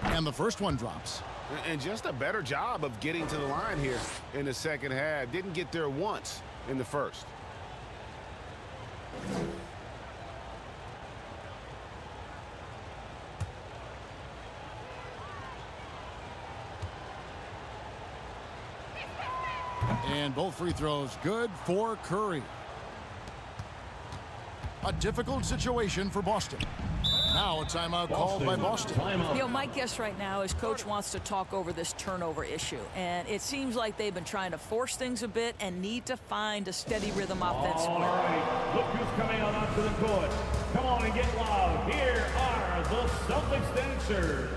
S1: And the first one drops.
S5: And just a better job of getting to the line here in the second half. Didn't get there once in the first.
S1: And both free throws good for Curry. A difficult situation for Boston. Now a timeout called by Boston.
S4: You know, my guess right now is Coach wants to talk over this turnover issue. And it seems like they've been trying to force things a bit and need to find a steady rhythm offensively.
S7: All right, look who's coming on onto the court. Come on and get loud. Here are the Celtics dancers.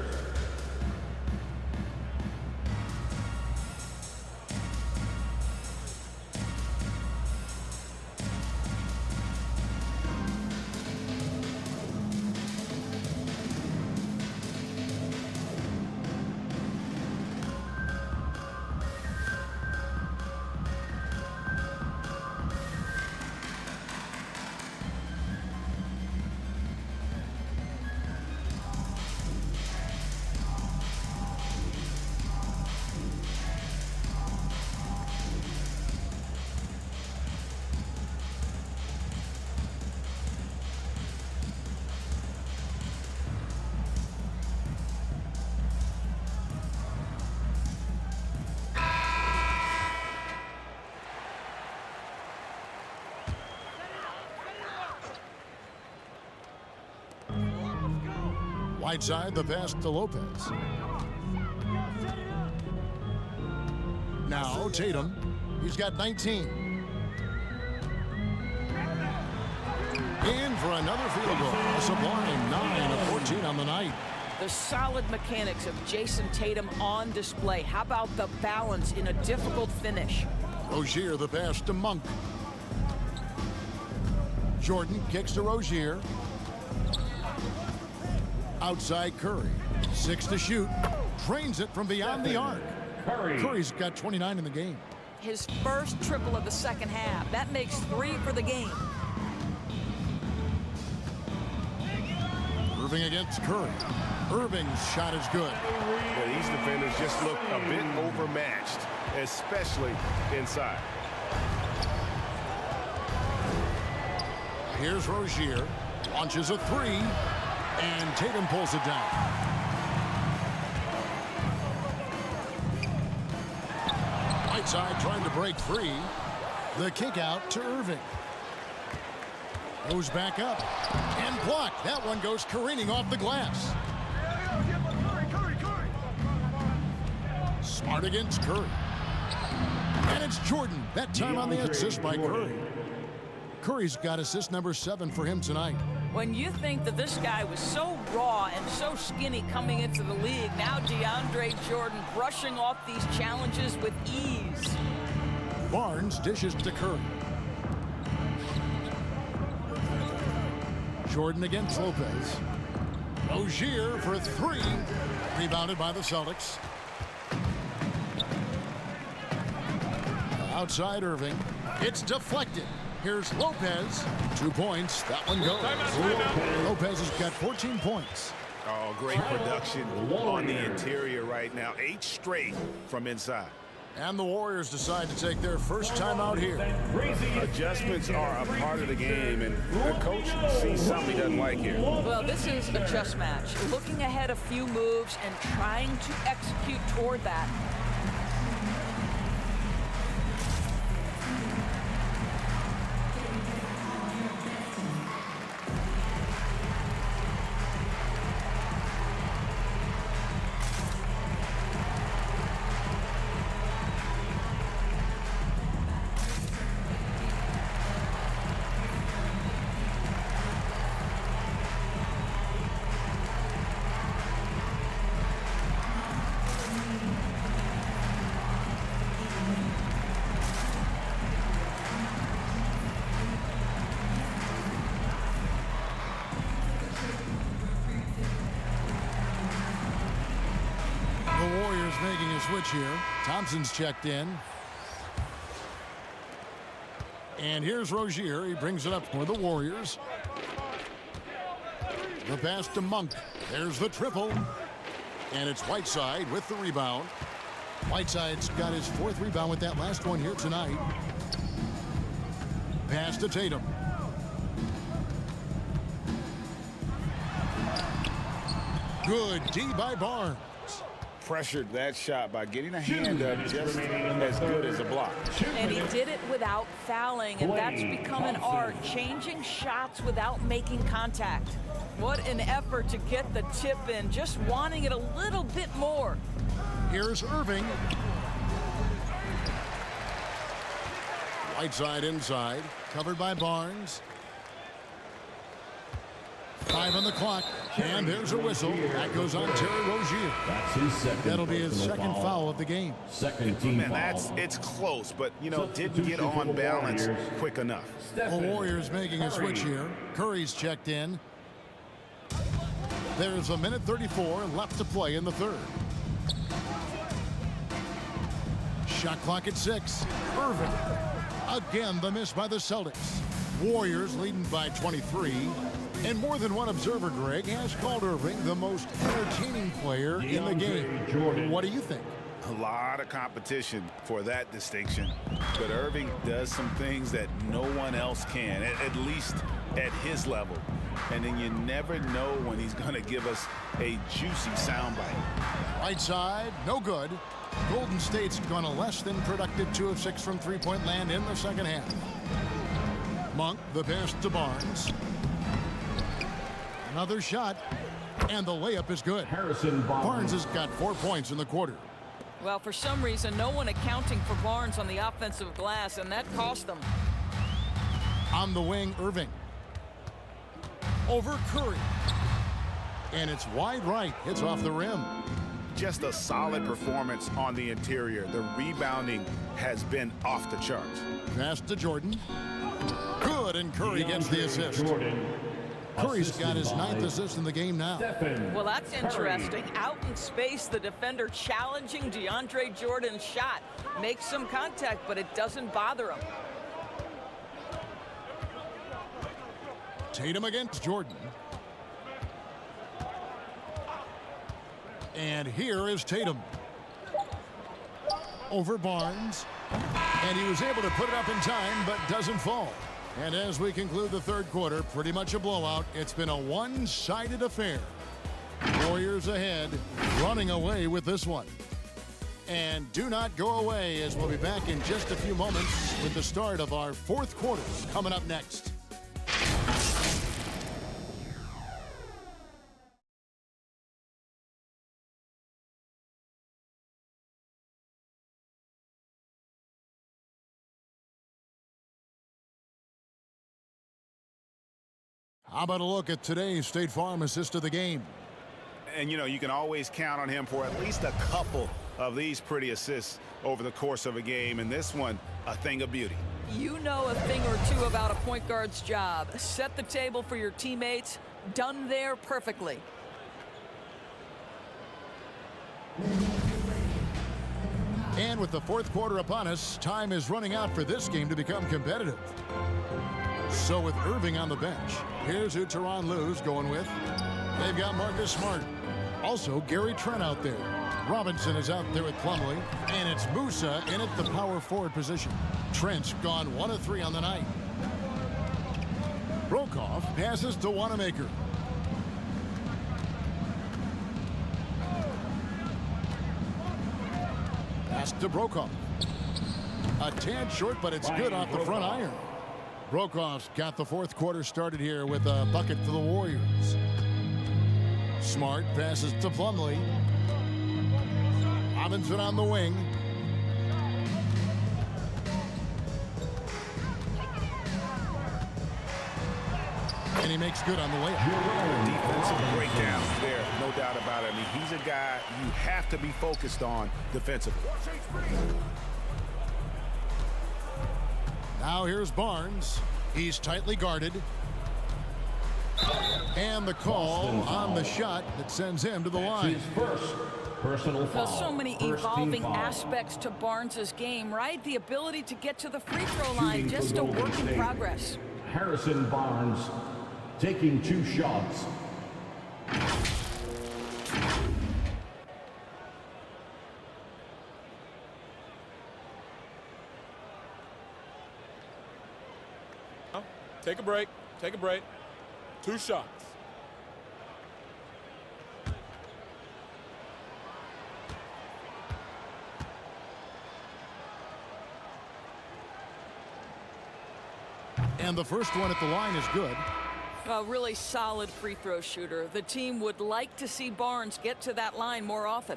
S1: Whiteside, the pass to Lopez. Now Tatum. He's got 19. In for another field goal. A sublime 9 of 14 on the night.
S4: The solid mechanics of Jason Tatum on display. How about the balance in a difficult finish?
S1: Rozier, the pass to Monk. Jordan kicks to Rozier. Outside Curry. 6 to shoot. Drains it from beyond the arc. Curry's got 29 in the game.
S4: His first triple of the second half. That makes 3 for the game.
S1: Irving against Curry. Irving's shot is good.
S5: Well, these defenders just look a bit overmatched, especially inside.
S1: Here's Rozier. Launches a 3. And Tatum pulls it down. Whiteside trying to break free. The kick out to Irving. Goes back up. And blocked. That one goes careening off the glass. Smart against Curry. And it's Jordan. That time on the assist by Curry. Curry's got assist number 7 for him tonight.
S4: When you think that this guy was so raw and so skinny coming into the league, now DeAndre Jordan brushing off these challenges with ease.
S1: Barnes dishes to Curry. Jordan against Lopez. Rozier for 3. Rebounded by the Celtics. Outside Irving. It's deflected. Here's Lopez. 2 points. That one goes. Lopez has got 14 points.
S5: Oh, great production on the interior right now. 8 straight from inside.
S1: And the Warriors decide to take their first time out here.
S5: Adjustments are a part of the game, and the coach sees something he doesn't like here.
S4: Well, this is a chess match. Looking ahead a few moves and trying to execute toward that.
S1: Making a switch here. Thompson's checked in. And here's Rozier. He brings it up for the Warriors. The pass to Monk. There's the triple. And it's Whiteside with the rebound. Whiteside's got his 4th rebound with that last one here tonight. Pass to Tatum. Good D by Barnes.
S3: Pressured that shot by getting a hand up just as good as a block.
S4: And he did it without fouling, and that's become an art, changing shots without making contact. What an effort to get the tip in, just wanting it a little bit more.
S1: Here's Irving. Whiteside inside, covered by Barnes. 5 on the clock, and there's a whistle. That goes on Terry Rozier.
S7: That's his second.
S1: That'll be his second foul of the game.
S7: Second team foul.
S3: It's close, but, didn't get on balance quick enough.
S1: The Warriors making a switch here. Curry's checked in. There's a minute 34 left to play in the third. Shot clock at 6. Irving. Again, the miss by the Celtics. Warriors leading by 23. And more than one observer, Greg, has called Irving the most entertaining player in the game. What do you think?
S3: A lot of competition for that distinction. But Irving does some things that no one else can, at least at his level. And then you never know when he's going to give us a juicy soundbite.
S1: Right side, no good. Golden State's gone a less than productive 2 of 6 from three-point land in the second half. Monk, the pass to Barnes. Another shot, and the layup is good. Barnes has got 4 points in the quarter.
S4: Well, for some reason, no one accounting for Barnes on the offensive glass, and that cost them.
S1: On the wing, Irving. Over Curry. And it's wide right. Hits off the rim.
S3: Just a solid performance on the interior. The rebounding has been off the charts.
S1: Pass to Jordan. Good, and Curry gets the assist. Curry's got his 9th assist in the game now.
S4: Well, that's interesting. Out in space, the defender challenging DeAndre Jordan's shot. Makes some contact, but it doesn't bother him.
S1: Tatum against Jordan. And here is Tatum. Over Barnes. And he was able to put it up in time, but doesn't fall. And as we conclude the third quarter, pretty much a blowout. It's been a one-sided affair. Warriors ahead, running away with this one. And do not go away, as we'll be back in just a few moments with the start of our fourth quarter coming up next. How about a look at today's State Farm assist of the game?
S3: And, you can always count on him for at least a couple of these pretty assists over the course of a game. And this one, a thing of beauty.
S4: You know a thing or two about a point guard's job. Set the table for your teammates. Done there perfectly.
S1: And with the fourth quarter upon us, time is running out for this game to become competitive. So with Irving on the bench, here's who Tyronn Lue's going with. They've got Marcus Smart. Also, Gary Trent out there. Robinson is out there with Plumlee. And it's Musa in at the power forward position. Trent's gone 1 of 3 on the night. Brokoff passes to Wanamaker. Pass to Brokoff. A tad short, but it's good off the front iron. Brokoff's got the fourth quarter started here with a bucket for the Warriors. Smart passes to Plumlee. Robinson on the wing. And he makes good on the layup.
S3: Defensive breakdown there, no doubt about it. I mean, he's a guy you have to be focused on defensively.
S1: Now here's Barnes. He's tightly guarded. And the call on the shot that sends him to the line.
S7: His first personal foul.
S4: There's so many evolving aspects to Barnes' game, right? The ability to get to the free throw line, just a work in progress.
S7: Harrison Barnes taking 2 shots.
S9: Take a break. Take a break. 2 shots.
S1: And the first one at the line is good.
S4: A really solid free throw shooter. The team would like to see Barnes get to that line more often.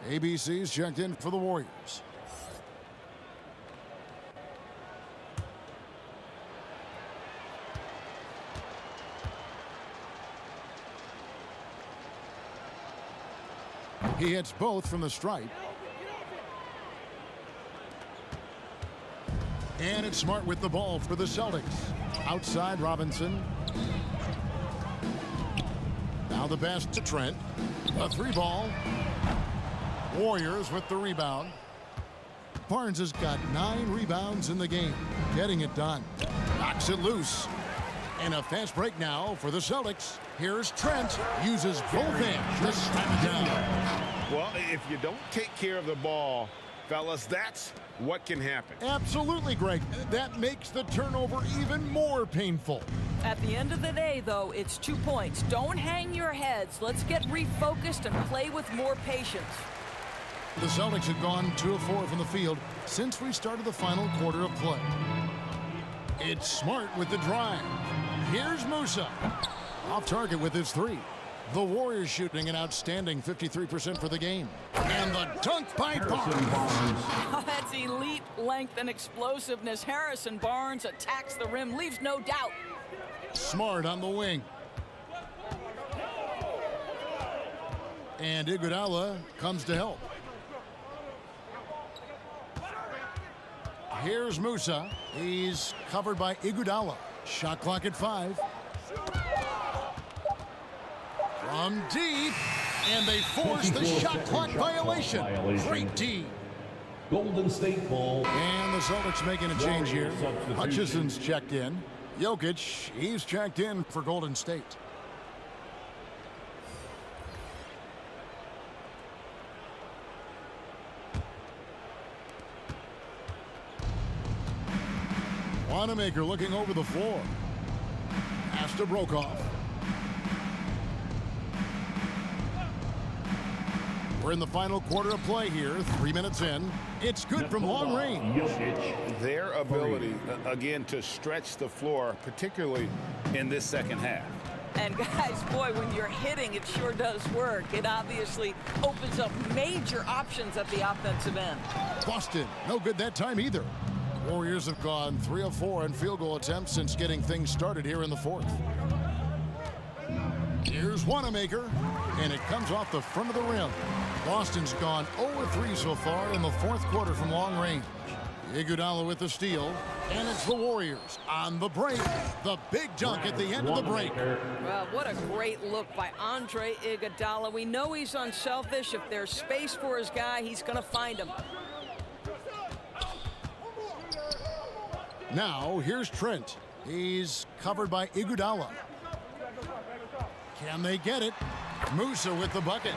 S1: ABC's checked in for the Warriors. He hits both from the stripe. And it's Smart with the ball for the Celtics. Outside Robinson. Now the pass to Trent. A 3-ball. Warriors with the rebound. Barnes has got 9 rebounds in the game. Getting it done. Knocks it loose. And a fast break now for the Celtics. Here's Trent. Uses both hands to slam it down.
S3: Well, if you don't take care of the ball, fellas, that's what can happen.
S1: Absolutely, Greg. That makes the turnover even more painful.
S4: At the end of the day, though, it's 2 points. Don't hang your heads. Let's get refocused and play with more patience.
S1: The Celtics have gone 2 of 4 from the field since we started the final quarter of play. It's Smart with the drive. Here's Musa. Off target with his 3. The Warriors shooting an outstanding 53% for the game. And the dunk by Barnes.
S4: Oh, that's elite length and explosiveness. Harrison Barnes attacks the rim, leaves no doubt.
S1: Smart on the wing. And Iguodala comes to help. Here's Musa. He's covered by Iguodala. Shot clock at 5. From deep, and they force the shot clock violation. Great D.
S7: Golden State ball.
S1: And the Celtics making a change here. Hutchison's checked in. Jokic, he's checked in for Golden State. Wanamaker looking over the floor. Pass to Brokoff. We're in the final quarter of play here. 3 minutes in. It's good from long range.
S3: Their ability, again, to stretch the floor, particularly in this second half.
S4: And guys, boy, when you're hitting, it sure does work. It obviously opens up major options at the offensive end.
S1: Boston, no good that time either. Warriors have gone 3 of 4 in field goal attempts since getting things started here in the 4th. Here's Wanamaker, and it comes off the front of the rim. Boston's gone 0-3 so far in the 4th quarter from long range. Iguodala with the steal, and it's the Warriors on the break. The big dunk at the end of the break.
S4: Well, what a great look by Andre Iguodala. We know he's unselfish. If there's space for his guy, he's going to find him.
S1: Now, here's Trent. He's covered by Iguodala. Can they get it? Musa with the bucket.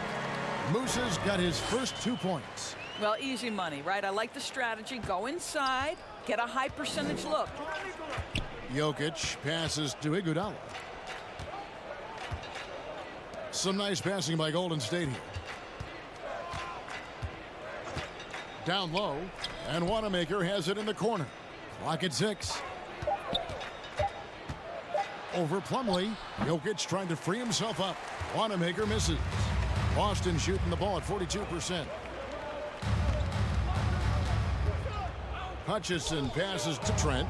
S1: Musa's got his first 2 points.
S4: Well, easy money, right? I like the strategy. Go inside, get a high percentage look.
S1: Jokic passes to Iguodala. Some nice passing by Golden State here. Down low, and Wanamaker has it in the corner. Clock at 6. Over Plumlee. Jokic trying to free himself up. Wanamaker misses. Boston shooting the ball at 42%. Hutchison passes to Trent.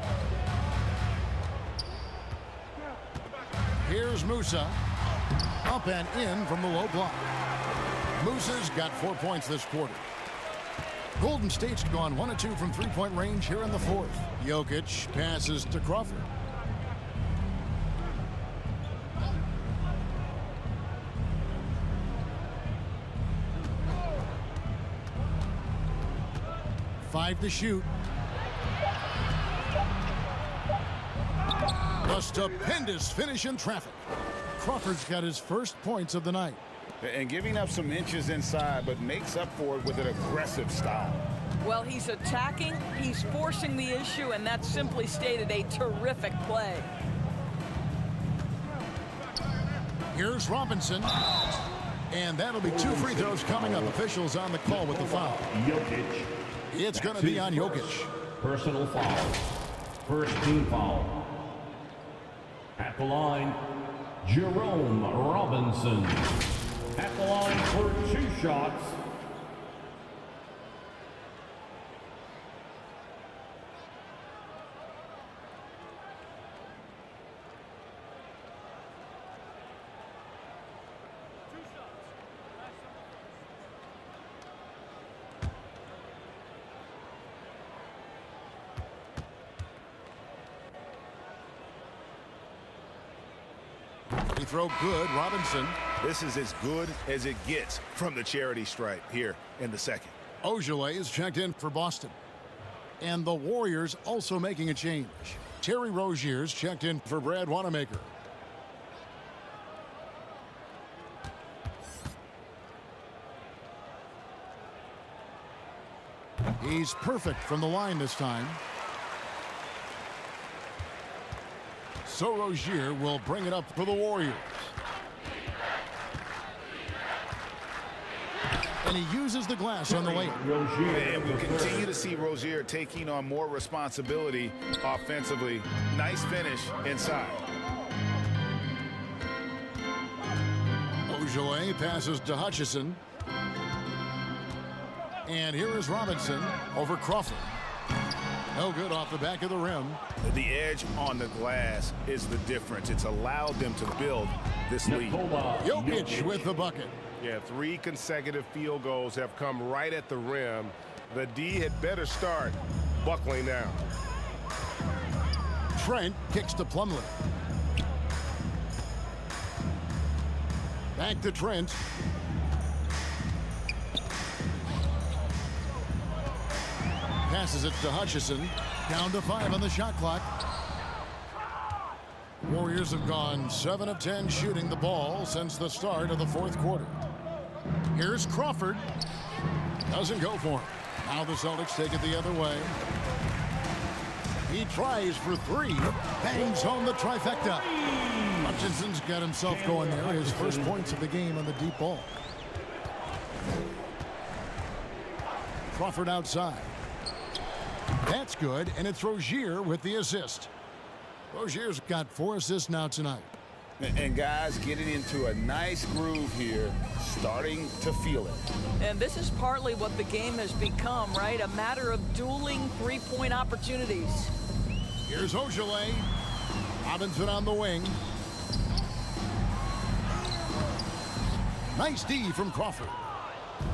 S1: Here's Musa. Up and in from the low block. Musa's got 4 points this quarter. Golden State's gone 1 of 2 from 3-point range here in the 4th. Jokic passes to Crawford. Five to shoot. A stupendous finish in traffic. Crawford's got his first points of the night.
S3: And giving up some inches inside, but makes up for it with an aggressive style.
S4: Well, he's attacking, he's forcing the issue, and that's simply stated a terrific play.
S1: Here's Robinson. And that'll be 2 free throws coming up. Officials on the call with the foul.
S7: Jokic.
S1: It's going to be on Jokic.
S7: Personal foul. First team foul. At the line, Jerome Robinson. At the line for 2 shots.
S1: He throw good, Robinson.
S3: This is as good as it gets from the charity stripe here in the second.
S1: Ojale is checked in for Boston. And the Warriors also making a change. Terry Rozier's checked in for Brad Wanamaker. He's perfect from the line this time. So Rozier will bring it up for the Warriors. And he uses the glass on the layup.
S3: And we continue to see Rozier taking on more responsibility offensively. Nice finish inside.
S1: Ojale passes to Hutchison. And here is Robinson over Crawford. No good off the back of the rim.
S3: The edge on the glass is the difference. It's allowed them to build this lead.
S1: Jokic with the bucket.
S5: Yeah, 3 consecutive field goals have come right at the rim. The D had better start buckling down.
S1: Trent kicks to Plumlee. Back to Trent. Passes it to Hutchison. Down to 5 on the shot clock. Warriors have gone 7 of 10 shooting the ball since the start of the 4th quarter. Here's Crawford. Doesn't go for him. Now the Celtics take it the other way. He tries for 3. Bangs home the trifecta. Hutchinson's got himself going there. His first points of the game on the deep ball. Crawford outside. That's good, and it's Rozier with the assist. Rozier's got 4 assists now tonight.
S3: And guys getting into a nice groove here, starting to feel it.
S4: And this is partly what the game has become, right? A matter of dueling 3-point opportunities.
S1: Here's Ojale. Robinson on the wing. Nice D from Crawford.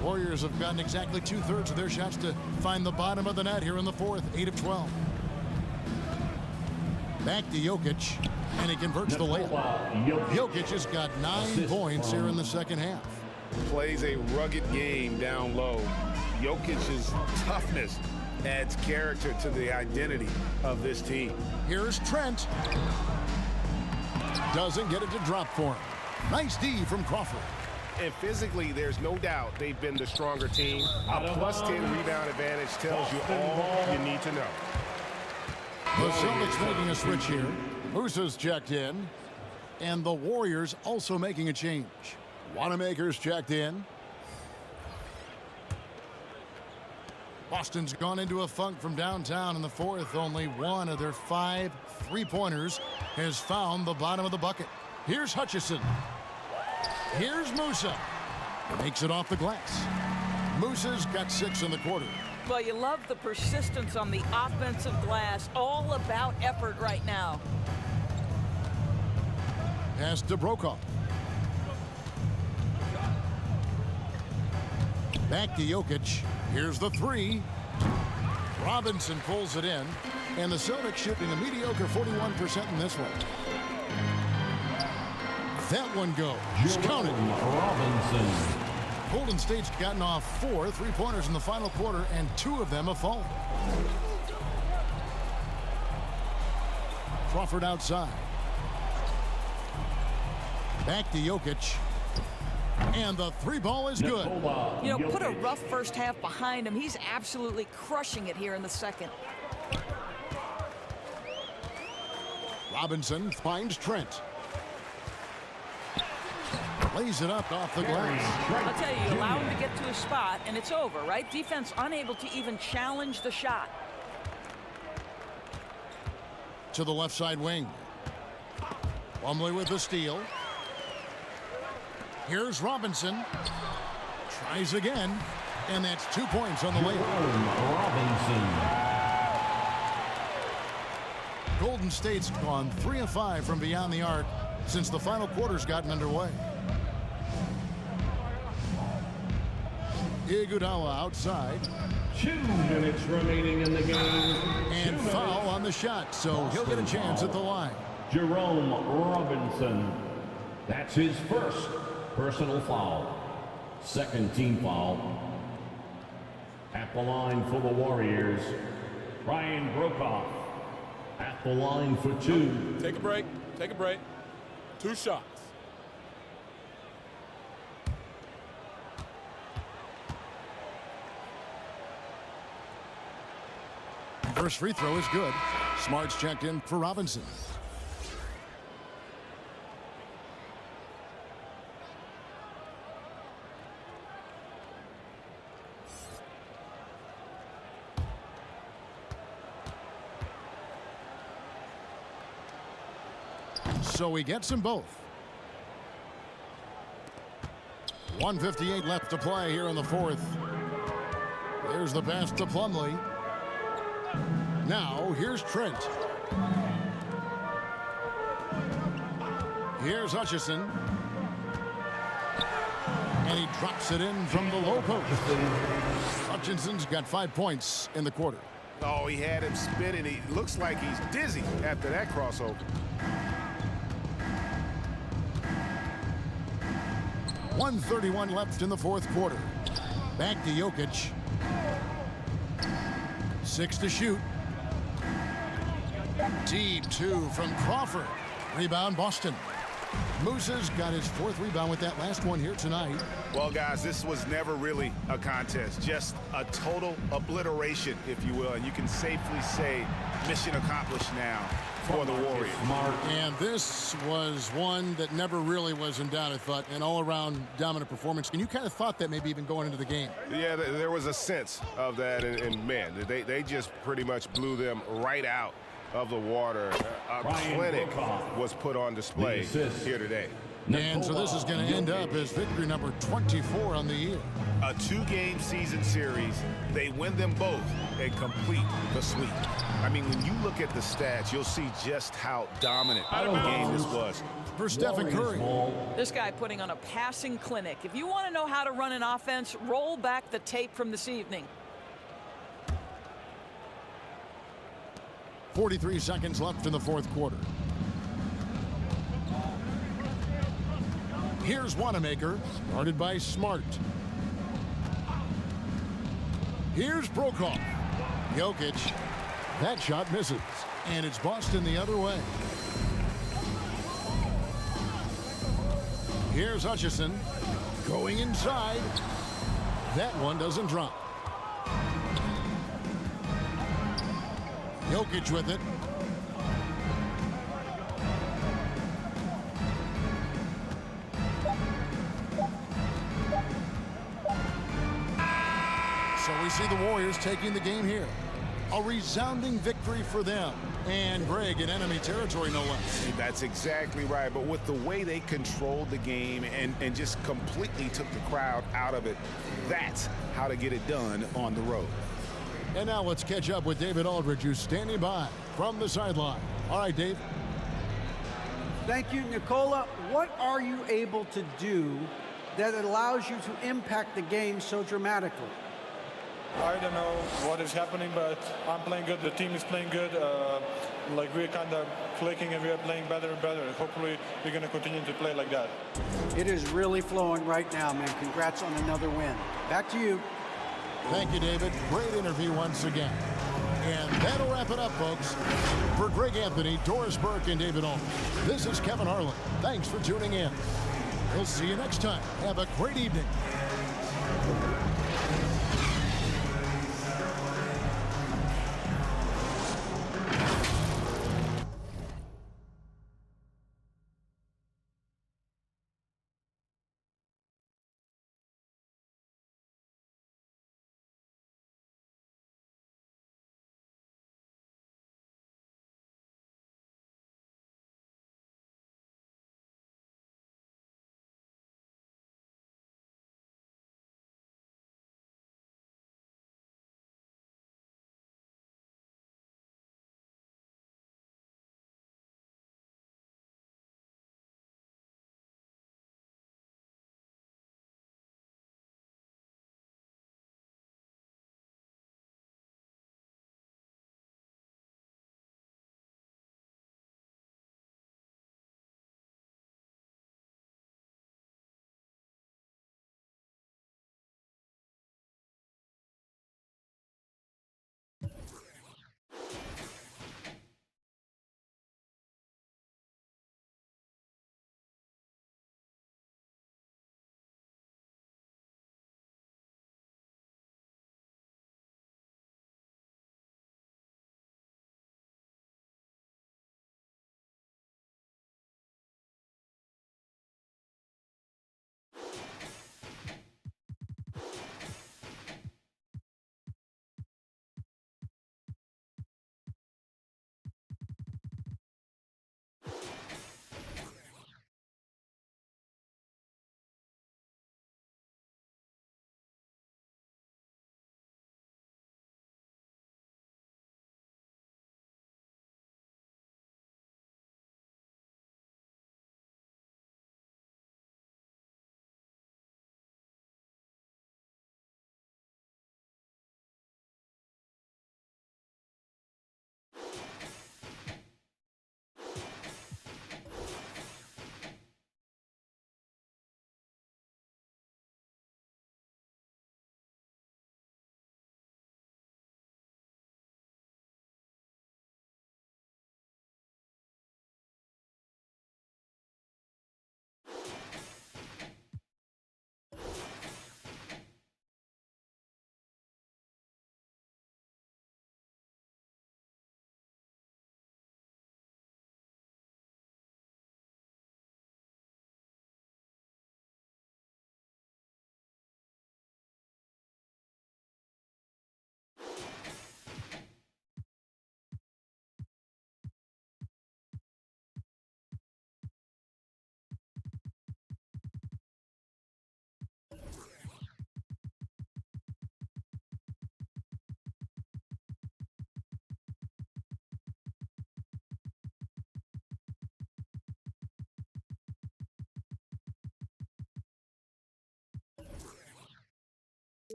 S1: Warriors have gotten exactly 2/3 of their shots to find the bottom of the net here in the 4th, 8 of 12. Back to Jokic, and he converts the layup. Jokic has got 9 points here in the second half.
S5: Plays a rugged game down low. Jokic's toughness adds character to the identity of this team.
S1: Here's Trent. Doesn't get it to drop for him. Nice D from Crawford.
S5: And physically, there's no doubt they've been the stronger team. A +10 rebound advantage tells you all you need to know.
S1: The Celtics making a switch here. Musa's checked in. And the Warriors also making a change. Wanamaker's checked in. Boston's gone into a funk from downtown in the 4th. Only 1 of their 5 3-pointers has found the bottom of the bucket. Here's Hutchison. Here's Musa. Makes it off the glass. Musa's got 6 in the quarter.
S4: Well, you love the persistence on the offensive glass. All about effort right now.
S1: Pass to Brokaw. Back to Jokic. Here's the 3. Robinson pulls it in. And the Celtics shooting a mediocre 41% in this one. That one goes. Counted.
S7: Robinson.
S1: Golden State's gotten off 4 3-pointers in the final quarter, and 2 of them have fallen. Crawford outside. Back to Jokic. And the 3-ball is good.
S4: You know, put a rough first half behind him. He's absolutely crushing it here in the second.
S1: Robinson finds Trent. lays it up off the glass.
S4: I'll tell you, you allow him to get to his spot, and it's over, right? Defense unable to even challenge the shot.
S1: To the left side wing. Plumlee with the steal. Here's Robinson. Tries again, and that's 2 points on the layup.
S7: Robinson.
S1: Golden State's gone 3 of 5 from beyond the arc since the final quarter's gotten underway. Iguodala outside.
S7: 2 minutes remaining in the game.
S1: And foul on the shot, so he'll get a chance at the line.
S7: Jerome Robinson. That's his first personal foul. Second team foul. At the line for the Warriors, Ryan Brokoff. At the line for 2.
S14: Take a break. Take a break. 2 shots.
S1: First free throw is good. Smart's checked in for Robinson. So he gets them both. 1:58 left to play here in the fourth. There's the pass to Plumlee. Now here's Trent. Here's Hutchison. And he drops it in from the low post. Hutchinson's got 5 points in the quarter.
S5: Oh, he had him spinning. He looks like he's dizzy after that crossover.
S1: 1:31 left in the fourth quarter. Back to Jokic. 6 to shoot. Deep 2 from Crawford. Rebound Boston. Moose's got his 4th rebound with that last one here tonight.
S5: Well, guys, this was never really a contest. Just a total obliteration, if you will. And you can safely say mission accomplished now for the Warriors.
S1: And this was one that never really was in doubt, I thought. An all-around dominant performance. And you kind of thought that maybe even going into the game.
S5: Yeah, there was a sense of that. And man, they just pretty much blew them right out of the water. A clinic was put on display here today.
S1: And so this is going to end up as victory number 24 on the year.
S5: A 2-game season series. They win them both and complete the sweep. I mean, when you look at the stats, you'll see just how dominant the game this was.
S1: For Stephen Curry.
S4: This guy putting on a passing clinic. If you want to know how to run an offense, roll back the tape from this evening.
S1: 43 seconds left in the fourth quarter. Here's Wanamaker, guarded by Smart. Here's Brokoff. Jokic. That shot misses. And it's Boston the other way. Here's Hutchison. Going inside. That one doesn't drop. Jokic with it. So we see the Warriors taking the game here. A resounding victory for them. And Greg in enemy territory, no less.
S5: That's exactly right. But with the way they controlled the game and just completely took the crowd out of it, that's how to get it done on the road.
S1: And now let's catch up with David Aldridge, who's standing by from the sideline. All right, Dave.
S2: Thank you, Nicola. What are you able to do that allows you to impact the game so dramatically?
S9: I don't know what is happening, but I'm playing good. The team is playing good. Like we're kind of clicking and we're playing better and better. Hopefully we're going to continue to play like that.
S2: It is really flowing right now, man. Congrats on another win. Back to you.
S1: Thank you, David. Great interview once again. And that'll wrap it up, folks. For Greg Anthony, Doris Burke, and David Aldridge, this is Kevin Harlan. Thanks for tuning in. We'll see you next time. Have a great evening.